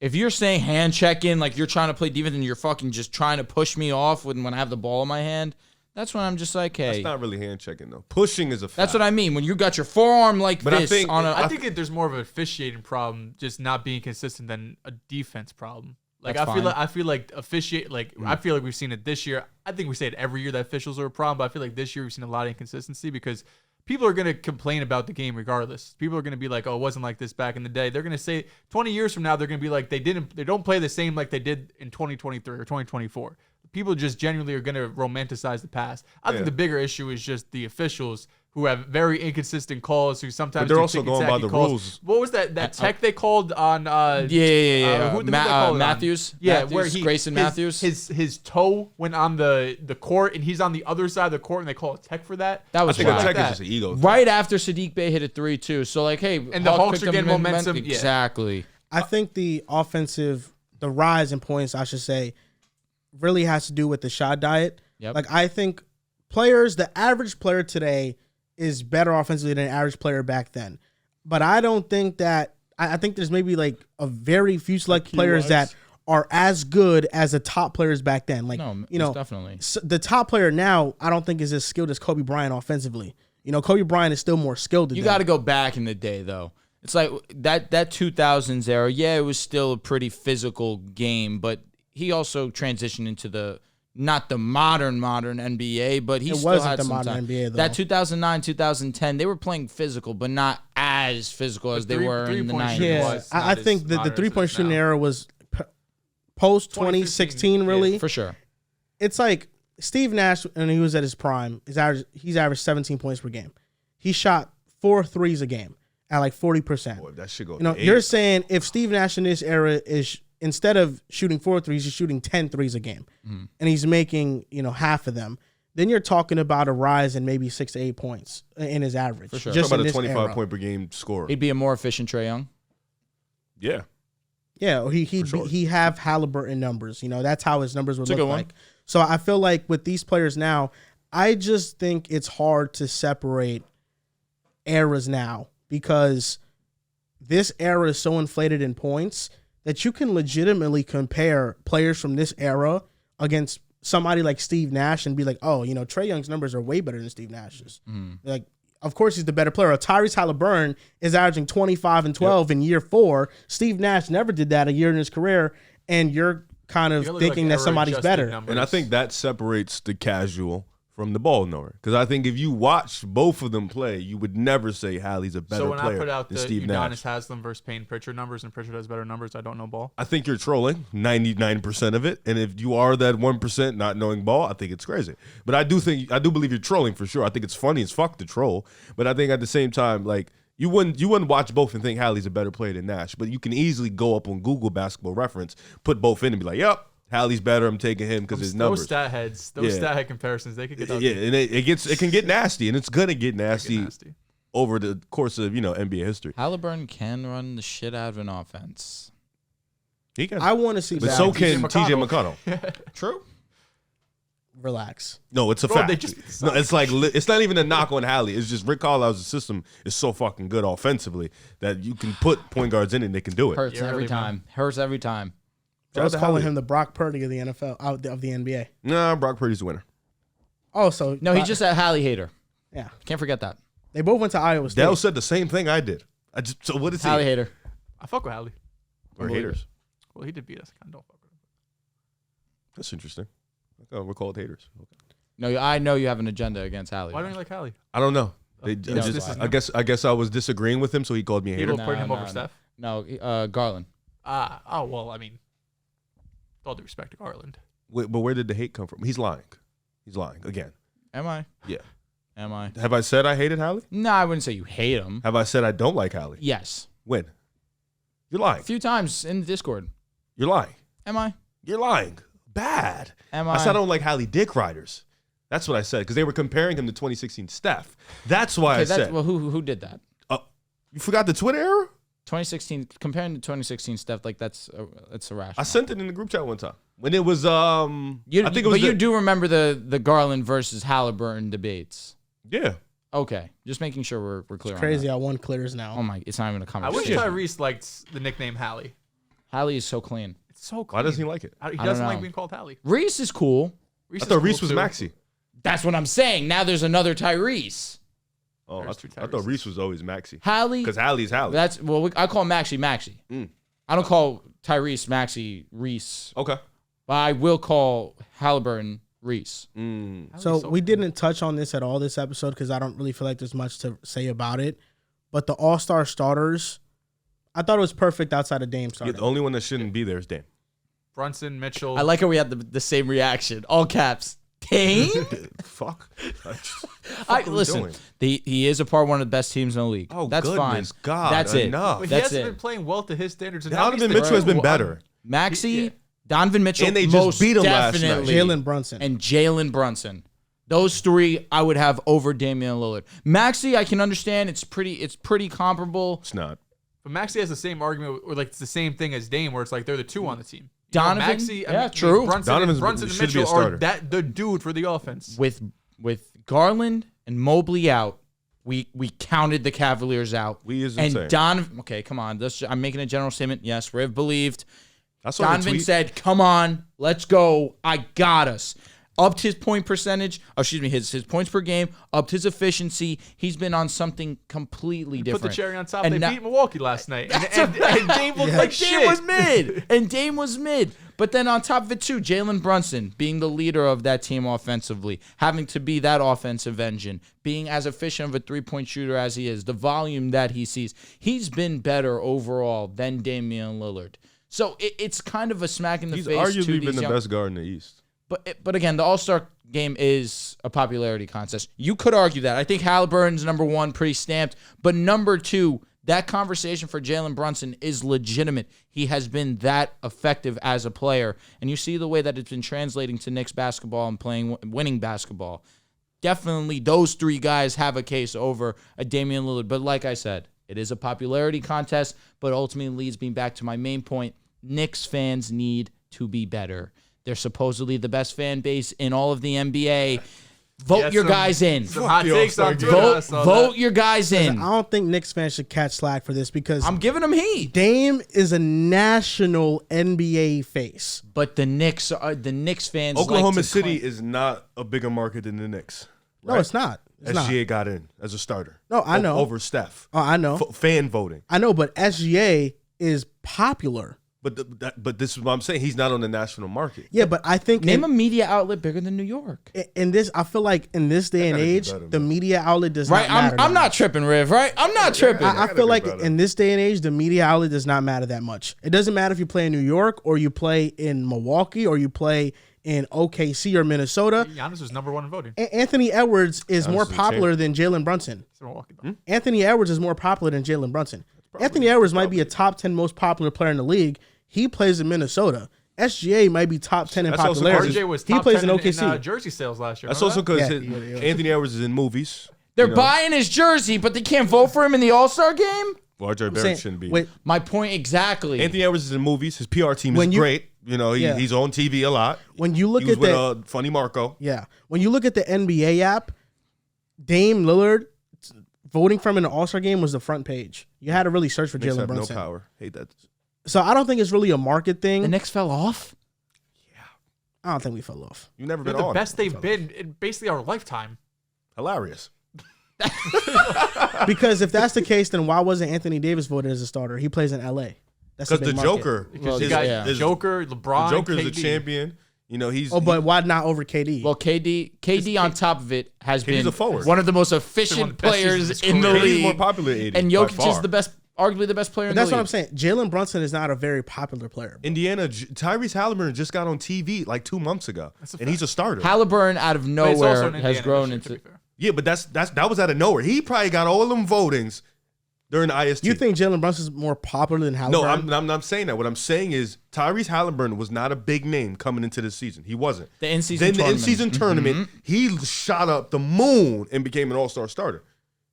If you're saying hand checking like you're trying to play defense and you're fucking just trying to push me off when I have the ball in my hand, That's when I'm just like, hey.
That's not really hand checking though. Pushing is a foul.
That's what I mean. When you got your forearm like
But I
this
think-
on a.
I think there's more of an officiating problem, just not being consistent, than a defense problem. Like
That's fine.
I feel like officiate. Like I feel like we've seen it this year. I think we say it every year that officials are a problem, but I feel like this year we've seen a lot of inconsistency because people are gonna complain about the game regardless. People are gonna be like, "Oh, it wasn't like this back in the day." They're gonna say 20 years from now, they're gonna be like, they don't play the same like they did in 2023 or 2024. People just genuinely are gonna romanticize the past. I think the bigger issue is just the officials who have very inconsistent calls, who sometimes
But they're
do
also going by
ticky-tacky
the
calls.
rules.
What was that tech they called on?
Yeah.
Who they call it on?
Matthews.
Yeah,
Matthews,
where
Grayson Matthews.
his toe went on the court and he's on the other side of the court and they call it tech for that.
That
I
was
think
wild.
the tech
that.
is just an ego thing.
Right after Sadiq Bey hit a 3-2. So like, hey,
And the Hawks are
picked up
getting momentum. Yeah.
Exactly.
I think the rise in points, I should say, really has to do with the shot diet.
Yep.
Like, I think the average player today is better offensively than an average player back then. But I don't think that, I think there's maybe like a very few select players that are as good as the top players back then. Like,
No,
you know,
definitely.
the top player now, I don't think is as skilled as Kobe Bryant offensively. You know, Kobe Bryant is still more skilled than
You
them.
got to go back in the day, though. It's like that 2000s era. Yeah, it was still a pretty physical game, but he also transitioned into not the modern NBA, but he
It
still
wasn't
had
the
some
modern
time.
NBA, though.
That 2009, 2010, they were playing physical, but not as physical as they were in the 90s.
shooting
Yeah,
was
I
not
think
as
the
modern as
3-point
it is
shooting
now.
era was post 2016, really.
For sure.
It's like Steve Nash, when he was at his prime, he's averaged 17 points per game. He shot 4 threes a game at like 40%.
Boy, that should go.
You know,
to
you're
8.
saying if Steve Nash in this era is, instead of shooting 4 threes, he's shooting 10 threes a game, and he's making, you know, half of them, then you're talking about a rise in maybe 6 to 8 points in his average.
For sure.
Just
Talk
in
about a
this
25
era.
point per game scorer.
He'd be a more efficient Trae Young.
Yeah.
Yeah, he'd
sure.
he have Halliburton numbers. You know, that's how his numbers would
It's a
look
good one.
like. So I feel like with these players now, I just think it's hard to separate eras now because this era is so inflated in points that you can legitimately compare players from this era against somebody like Steve Nash and be like, oh, you know, Trae Young's numbers are way better than Steve Nash's. Like, of course, he's the better player. Tyrese Halliburton is averaging 25 and 12 in year 4. Steve Nash never did that a year in his career, and you're kind of
You look
thinking
like
that somebody's
error-adjusted
better.
numbers.
And I think that separates the casual from the ball knower. Because I think if you watch both of them play, you would never say Hallie's a better
So when
player
I put out
than
the
Steve Nash.
Udonis Haslem versus Payne Pritchard numbers and Pritchard has better numbers, I don't know ball.
I think you're trolling 99% of it. And if you are that 1% not knowing ball, I think it's crazy. But I do believe you're trolling for sure. I think it's funny as fuck to troll. But I think at the same time, like, you wouldn't watch both and think Hallie's a better player than Nash. But you can easily go up on Google Basketball Reference, put both in and be like, yep, Hallie's better. I'm taking him because his numbers.
Those stat head comparisons, they could get ugly.
Yeah, and it can get nasty, and it's gonna get nasty,
nasty.
over the course of NBA history.
Halliburton can run the shit out of an offense.
He can,
I want to see
but
that.
so can
TJ
TJ McConnell.
True.
Relax.
No, it's a
Bro,
fact.
they just-
No, it's like it's not even a knock on Hallie. It's just Rick Carlisle's system is so fucking good offensively that you can put point guards in and they can do it.
Hurts
Yeah,
every
really, man.
time. Hurts every time.
I was
Shout out to
calling
Hallie.
him the Brock Purdy of the NFL, of the NBA.
Nah, Brock Purdy's the winner.
Also,
No, he's just a Hallie hater.
yeah.
Can't forget that.
They both went to Iowa State.
Dale said the same thing I did. So what is he?
Hallie hater.
I fuck with Hallie.
Or haters?
Well, he did beat us. I kind of don't fuck with him.
That's interesting. Oh, we're called haters. Okay.
No, I know you have an agenda against Hallie.
Why don't you like Hallie?
I don't know. They
You know,
just,
this is
I guess I was disagreeing with him, so he called me a hater.
People putting him over
no.
Steph?
No, Garland.
Oh, well, I mean, with all due respect to Garland.
Wait, but where did the hate come from? He's lying. He's lying again.
Am I?
Yeah.
Am I?
Have I said I hated Hallie?
No, I wouldn't say you hate him.
Have I said I don't like Hallie?
Yes.
When? You're
A
lying.
few times in the Discord.
You're lying.
Am I?
You're lying. Bad.
Am
I
I?
said I don't like Hallie dick riders. That's what I said because they were comparing him to 2016 Steph. That's why I said.
Well, who did that?
You forgot the Twitter era?
2016, comparing to 2016 stuff, like that's irrational.
I sent it in the group chat one time when it was.
You,
I think it was.
but you do remember the Garland versus Halliburton debates.
Yeah.
Okay, just making sure we're clear.
Crazy
On
how one clears now.
that. Oh my, it's not even a
I wish
conversation.
Tyrese liked the nickname Hallie.
Hallie is so clean.
It's so
Why doesn't he like it?
He
don't
doesn't like
know.
being called Hallie.
Reese is cool.
I thought Reese was Maxi.
That's what I'm saying. Now there's another Tyrese.
Oh,
There's
I thought Reese was always Maxi.
Hallie.
Because Hallie's Hallie.
I call Maxi. I don't call Tyrese Maxi Reese.
Okay.
But I will call Halliburton Reese.
So we didn't touch on this at all this episode because I don't really feel like there's much to say about it. But the All-Star starters, I thought it was perfect outside of Dame starting.
Yeah, the only one that shouldn't be there is Dame.
Brunson, Mitchell.
I like how we had the same reaction. All caps. Dame?
Fuck.
Listen, he is one of the best teams in the league.
Oh,
that's
goodness
fine.
God,
That's
enough.
But he
That's
hasn't
it.
been playing well to his standards. And now
Donovan Mitchell has been better.
Maxey, Donovan Mitchell,
And they just
most
beat him last night.
definitely.
Jalen Brunson.
And Jalen Brunson. Those three I would have over Damian Lillard. Maxey, I can understand. It's pretty comparable.
It's not.
But Maxey has the same argument, or like it's the same thing as Dame, where it's like they're the two on the team.
Donovan,
Maxey,
true.
Brunson and
should be a
Mitchell
starter.
are the dude for the offense.
With Garland and Mobley out, we counted the Cavaliers out.
We is
and
insane.
Donovan. Okay, come on. I'm making a general statement. Yes, Riv believed.
I saw the
Donovan
tweet.
said, "Come on, let's go. I got us." Upped his point percentage. His points per game. Upped his efficiency. He's been on something completely different.
Put the cherry on top.
And
They
now-
beat Milwaukee last night, and Dame looked like shit.
Dame was mid. And Dame was mid. But then on top of it, too, Jalen Brunson being the leader of that team offensively, having to be that offensive engine, being as efficient of a three-point shooter as he is, the volume that he sees, he's been better overall than Damian Lillard. So it's kind of a smack in the
He's
face
arguably
to
been
these
the
young...
best guard in the East.
But again, the All-Star game is a popularity contest. You could argue that. I think Halliburton's number one, pretty stamped. But number two, that conversation for Jalen Brunson is legitimate. He has been that effective as a player. And you see the way that it's been translating to Knicks basketball and winning basketball. Definitely those three guys have a case over a Damian Lillard. But like I said, it is a popularity contest, but ultimately leads me back to my main point. Knicks fans need to be better. They're supposedly the best fan base in all of the NBA. Vote your guys in.
Some hot takes on Twitter. I saw
Vote
that.
your guys in.
I don't think Knicks fans should catch slack for this because
I'm giving them heat.
Dame is a national NBA face.
But the Knicks fans
Oklahoma
like to
City
claim-
is not a bigger market than the Knicks.
No, it's not. It's not.
SGA got in as a starter.
No, I know.
Over Steph.
Oh, I know.
Fan voting.
I know, but SGA is popular.
But this is what I'm saying. He's not on the national market.
Yeah, but I think
Name a media outlet bigger than New York.
in this, I feel like in this day and
gotta be
age,
better,
the
man.
media outlet does
Right?
not matter.
I'm not tripping, Riv, right? I'm not tripping.
I
gotta
feel
be
like
better.
in this day and age, the media outlet does not matter that much. It doesn't matter if you play in New York or you play in Milwaukee or you play in OKC or Minnesota.
Giannis was number one in voting.
Anthony Edwards is more
is a
popular than Jalen Brunson.
It's Milwaukee, though.
Anthony Edwards is more popular than Jalen Brunson. Anthony Edwards might be a top 10 most popular player in the league. He plays in Minnesota. SGA might be top 10 in
That's also
popularity.
RJ was
He
top
plays
10
in OKC.
jersey sales last year.
That's
Remember
also
that?
because
Yeah,
Anthony Edwards is in movies.
They're buying his jersey, but they can't vote for him in the All-Star game?
Well, RJ
saying-
Barrett shouldn't be.
wait,
My point exactly.
Anthony Edwards is in movies. His PR team
When
is
you-
great.
Yeah.
He's on TV a lot.
when you look
He was
at
with
the
Funny Marco.
when you look at the NBA app, Dame Lillard voting from in the All-Star game was the front page. You had to really search for
Knicks
Jalen
have no
Brunson.
power. Hate that.
So I don't think it's really a market thing.
the Knicks fell off?
I don't think we fell off.
You've never
They're
been
the
on.
best they've been in basically our lifetime.
Hilarious.
Because if that's the case, then why wasn't Anthony Davis voted as a starter? He plays in LA. That's a
Because
big
the
market.
Joker.
Because
Well,
you got
yeah.
Joker, LeBron,
The Joker is a
KD.
champion. He's.
Oh, but why not over KD?
Well, KD on top of it has
KD's
been
a forward.
one of the most
one of
efficient
the best seasons
players
of his
in the
career.
KD's
league.
more popular than AD.
And
by
Jokic is
far.
arguably the best player in
But
the
that's
league.
what I'm saying. Jalen Brunson is not a very popular player.
Indiana, Tyrese Halliburton just got on TV like 2 months ago, and he's a starter.
Halliburton out of
But it's also
nowhere
in
has
Indiana
grown
this year, to
into.
be fair.
Yeah, but that was out of nowhere. He probably got all them votings during the IST.
You think Jalen Brunson's more popular than
No,
Halliburton?
I'm not saying that. What I'm saying is Tyrese Halliburton was not a big name coming into this season. He wasn't.
The in-season
Then the
tournament.
in-season tournament, he shot up the moon and became an all-star starter.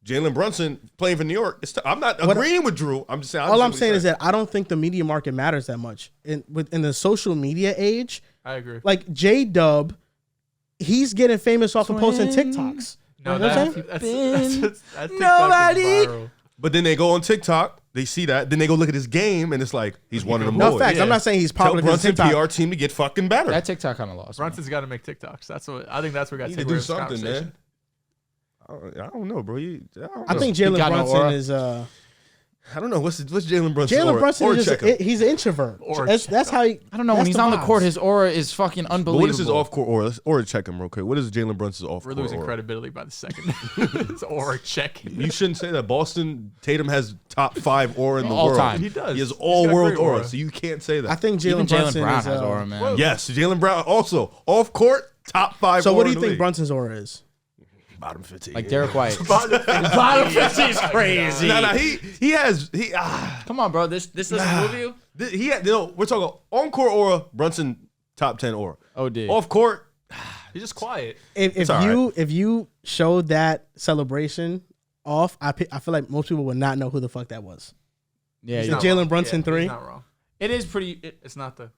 Jalen Brunson playing for New York. I'm not agreeing with Drew. I'm just saying.
All I'm saying is that I don't think the media market matters that much. In the social media age,
I agree.
like J-Dub, he's getting famous off of posting TikToks.
No,
You know what I'm
that's
saying?
TikTok is
Nobody-
viral.
But then they go on TikTok. They see that, then they go look at his game, and it's like he's one of them.
No
boys.
facts. I'm not saying he's
Tell
popular. 'cause
Brunson
TikTok.
PR team to get fucking better.
That TikTok kind of lost.
Brunson's got to make TikToks. I think that's what got
He need to
Taylor
do
this
something,
conversation.
man. I don't know, bro.
I think Jalen
got no
Brunson
aura.
is.
I don't know. What's Jalen Brunson?
Jalen Brunson is
check
just
him.
he's an introvert. That's how he.
I don't know. When
that's
he's on the
vibes.
court, his aura is fucking
But
unbelievable.
what is his off-court aura? Let's aura check him real quick. What is Jalen Brunson's off-court
We're losing
aura?
credibility by the second. It's aura checking.
You shouldn't say that. Boston Tatum has top 5 aura in the
All
world.
time.
He does.
He has
He's
all
got
world
great
aura,
aura.
so you can't say that.
I think
Even
Jalen
Jalen
Brunson
Brown
is.
has aura, man.
Yes, Jalen Brown also off-court top 5.
So
aura
what do you
in the
think
league.
Brunson's aura is?
Bottom 15.
Like Derek White.
Bottom 50 is
crazy.
No, he has
Come on, bro. This doesn't move you.
he had we're talking on-court aura. Brunson top 10 aura.
OD.
Off-court.
He's just quiet.
If
all
you if you showed that celebration off, I feel like most people would not know who the fuck that was.
Yeah,
Is
yeah.
it Jalen Brunson 3?
He's not wrong.
It is pretty.
It's not the.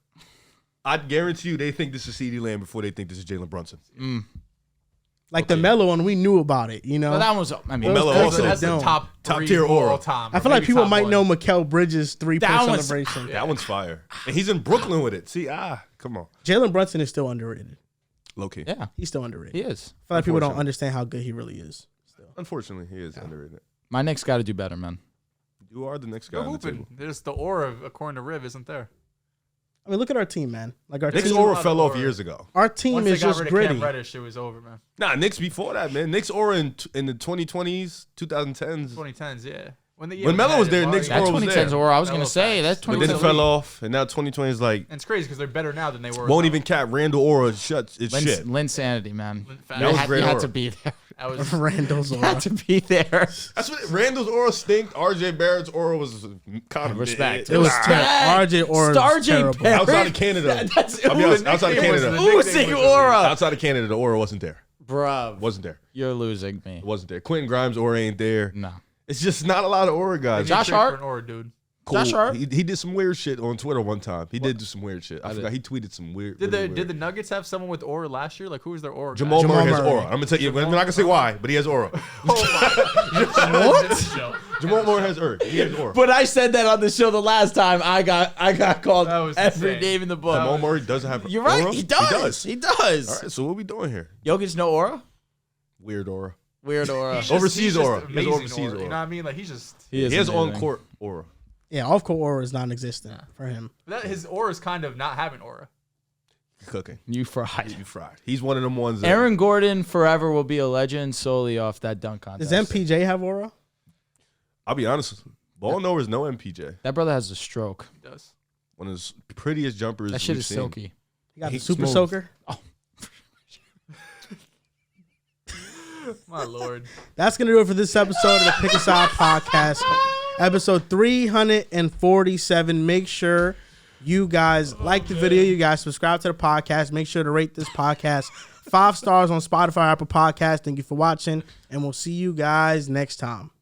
I'd guarantee you they think this is CeeDee Lamb before they think this is Jalen Brunson.
Like the Melo one, we knew about it. You know,
But that was. I mean,
Melo
That's
also.
That's the
dome.
top
tier aura.
all time.
I feel like people might know Mikal Bridges' 3-point
That one's-
celebration.
That one's fire. And he's in Brooklyn with it. See, come on.
Jalen Brunson is still underrated.
Low key.
yeah,
He's still underrated.
he is.
I feel like people don't
Unfortunately.
understand how good he really is.
Unfortunately, he is underrated.
My Knicks got to do better, man.
You are the next guy
They're
on the
hooping.
table.
There's the aura, according to Riv, isn't there?
I mean, look at our team, man. Like our
Knicks
team,
aura
lot of
fell off
aura.
years ago.
our team
Once
is
they got
just
rid of
gritty.
Cam Reddish, it was over, man.
Nah, Knicks before that, man. Knicks aura in the 2020s, 2010s.
2010s, yeah. When
Melo was there,
Amari-
Knicks
That
aura was
2010s
there.
aura. I was gonna
Melo
say
facts.
that
But then it
2010s.
fell off, and now 2020 is like
And it's crazy because they're better now than they were.
won't
without
even cap Randall aura. It's shit.
Lynn sanity, man.
That
You
was
had,
great
you had
aura.
to be there.
That was
Randall's
You
aura.
had to be there.
That's what Randall's aura stinked. RJ Barrett's aura was kind of
Respect.
It was
Bad.
terrible. RJ aura
Star
was
J.
terrible.
Perry.
outside of Canada.
That's
I'll be honest, outside of
nickname was
Canada.
the-
oozing aura.
Outside of Canada, the aura wasn't there.
Bruv.
Wasn't there.
You're losing me.
It wasn't there. Quentin Grimes' aura ain't there.
No.
It's just not a lot of aura guys.
Josh
Trade
Hart?
for an aura, dude.
Josh Hart?
He did some weird shit on Twitter one time. He did do some weird shit. I forgot. He tweeted some weird.
Did
really
the
weird.
Nuggets have someone with aura last year? Like who was their aura?
Jamal
guy?
Murray has
Murray.
aura. I'm gonna tell you. I'm not gonna say why, but he has aura.
What?
Jamal Murray has aura. He has aura.
But I said that on the show the last time. I got called
That was
every
insane.
name in the book.
Jamal Murray doesn't have.
You're right.
aura?
He does. He does.
All right. So what we doing here?
Jokic no aura.
Weird aura.
Weird aura.
He's just-
Overseas
he's just
aura. He has
amazing
overseas
You
aura.
know what I mean? Like he's just
He has
amazing.
on court aura.
Yeah, off court aura is non-existent for him.
his aura is kind of not having aura.
Cooking.
You fried.
You fried. He's one of them ones. That,
Aaron Gordon forever will be a legend solely off that dunk contest.
Does MPJ have aura?
I'll be honest. Ball knower is no MPJ.
That brother has a stroke.
He does.
One of his prettiest jumpers.
That shit
we've
is
seen.
silky.
He got
He's
the super
smooth.
soaker.
My lord.
That's going to do it for this episode of the Pick a Side podcast. Episode 347. Make sure you guys like the video. You guys subscribe to the podcast. Make sure to rate this podcast 5 stars on Spotify, Apple Podcasts. Thank you for watching, and we'll see you guys next time.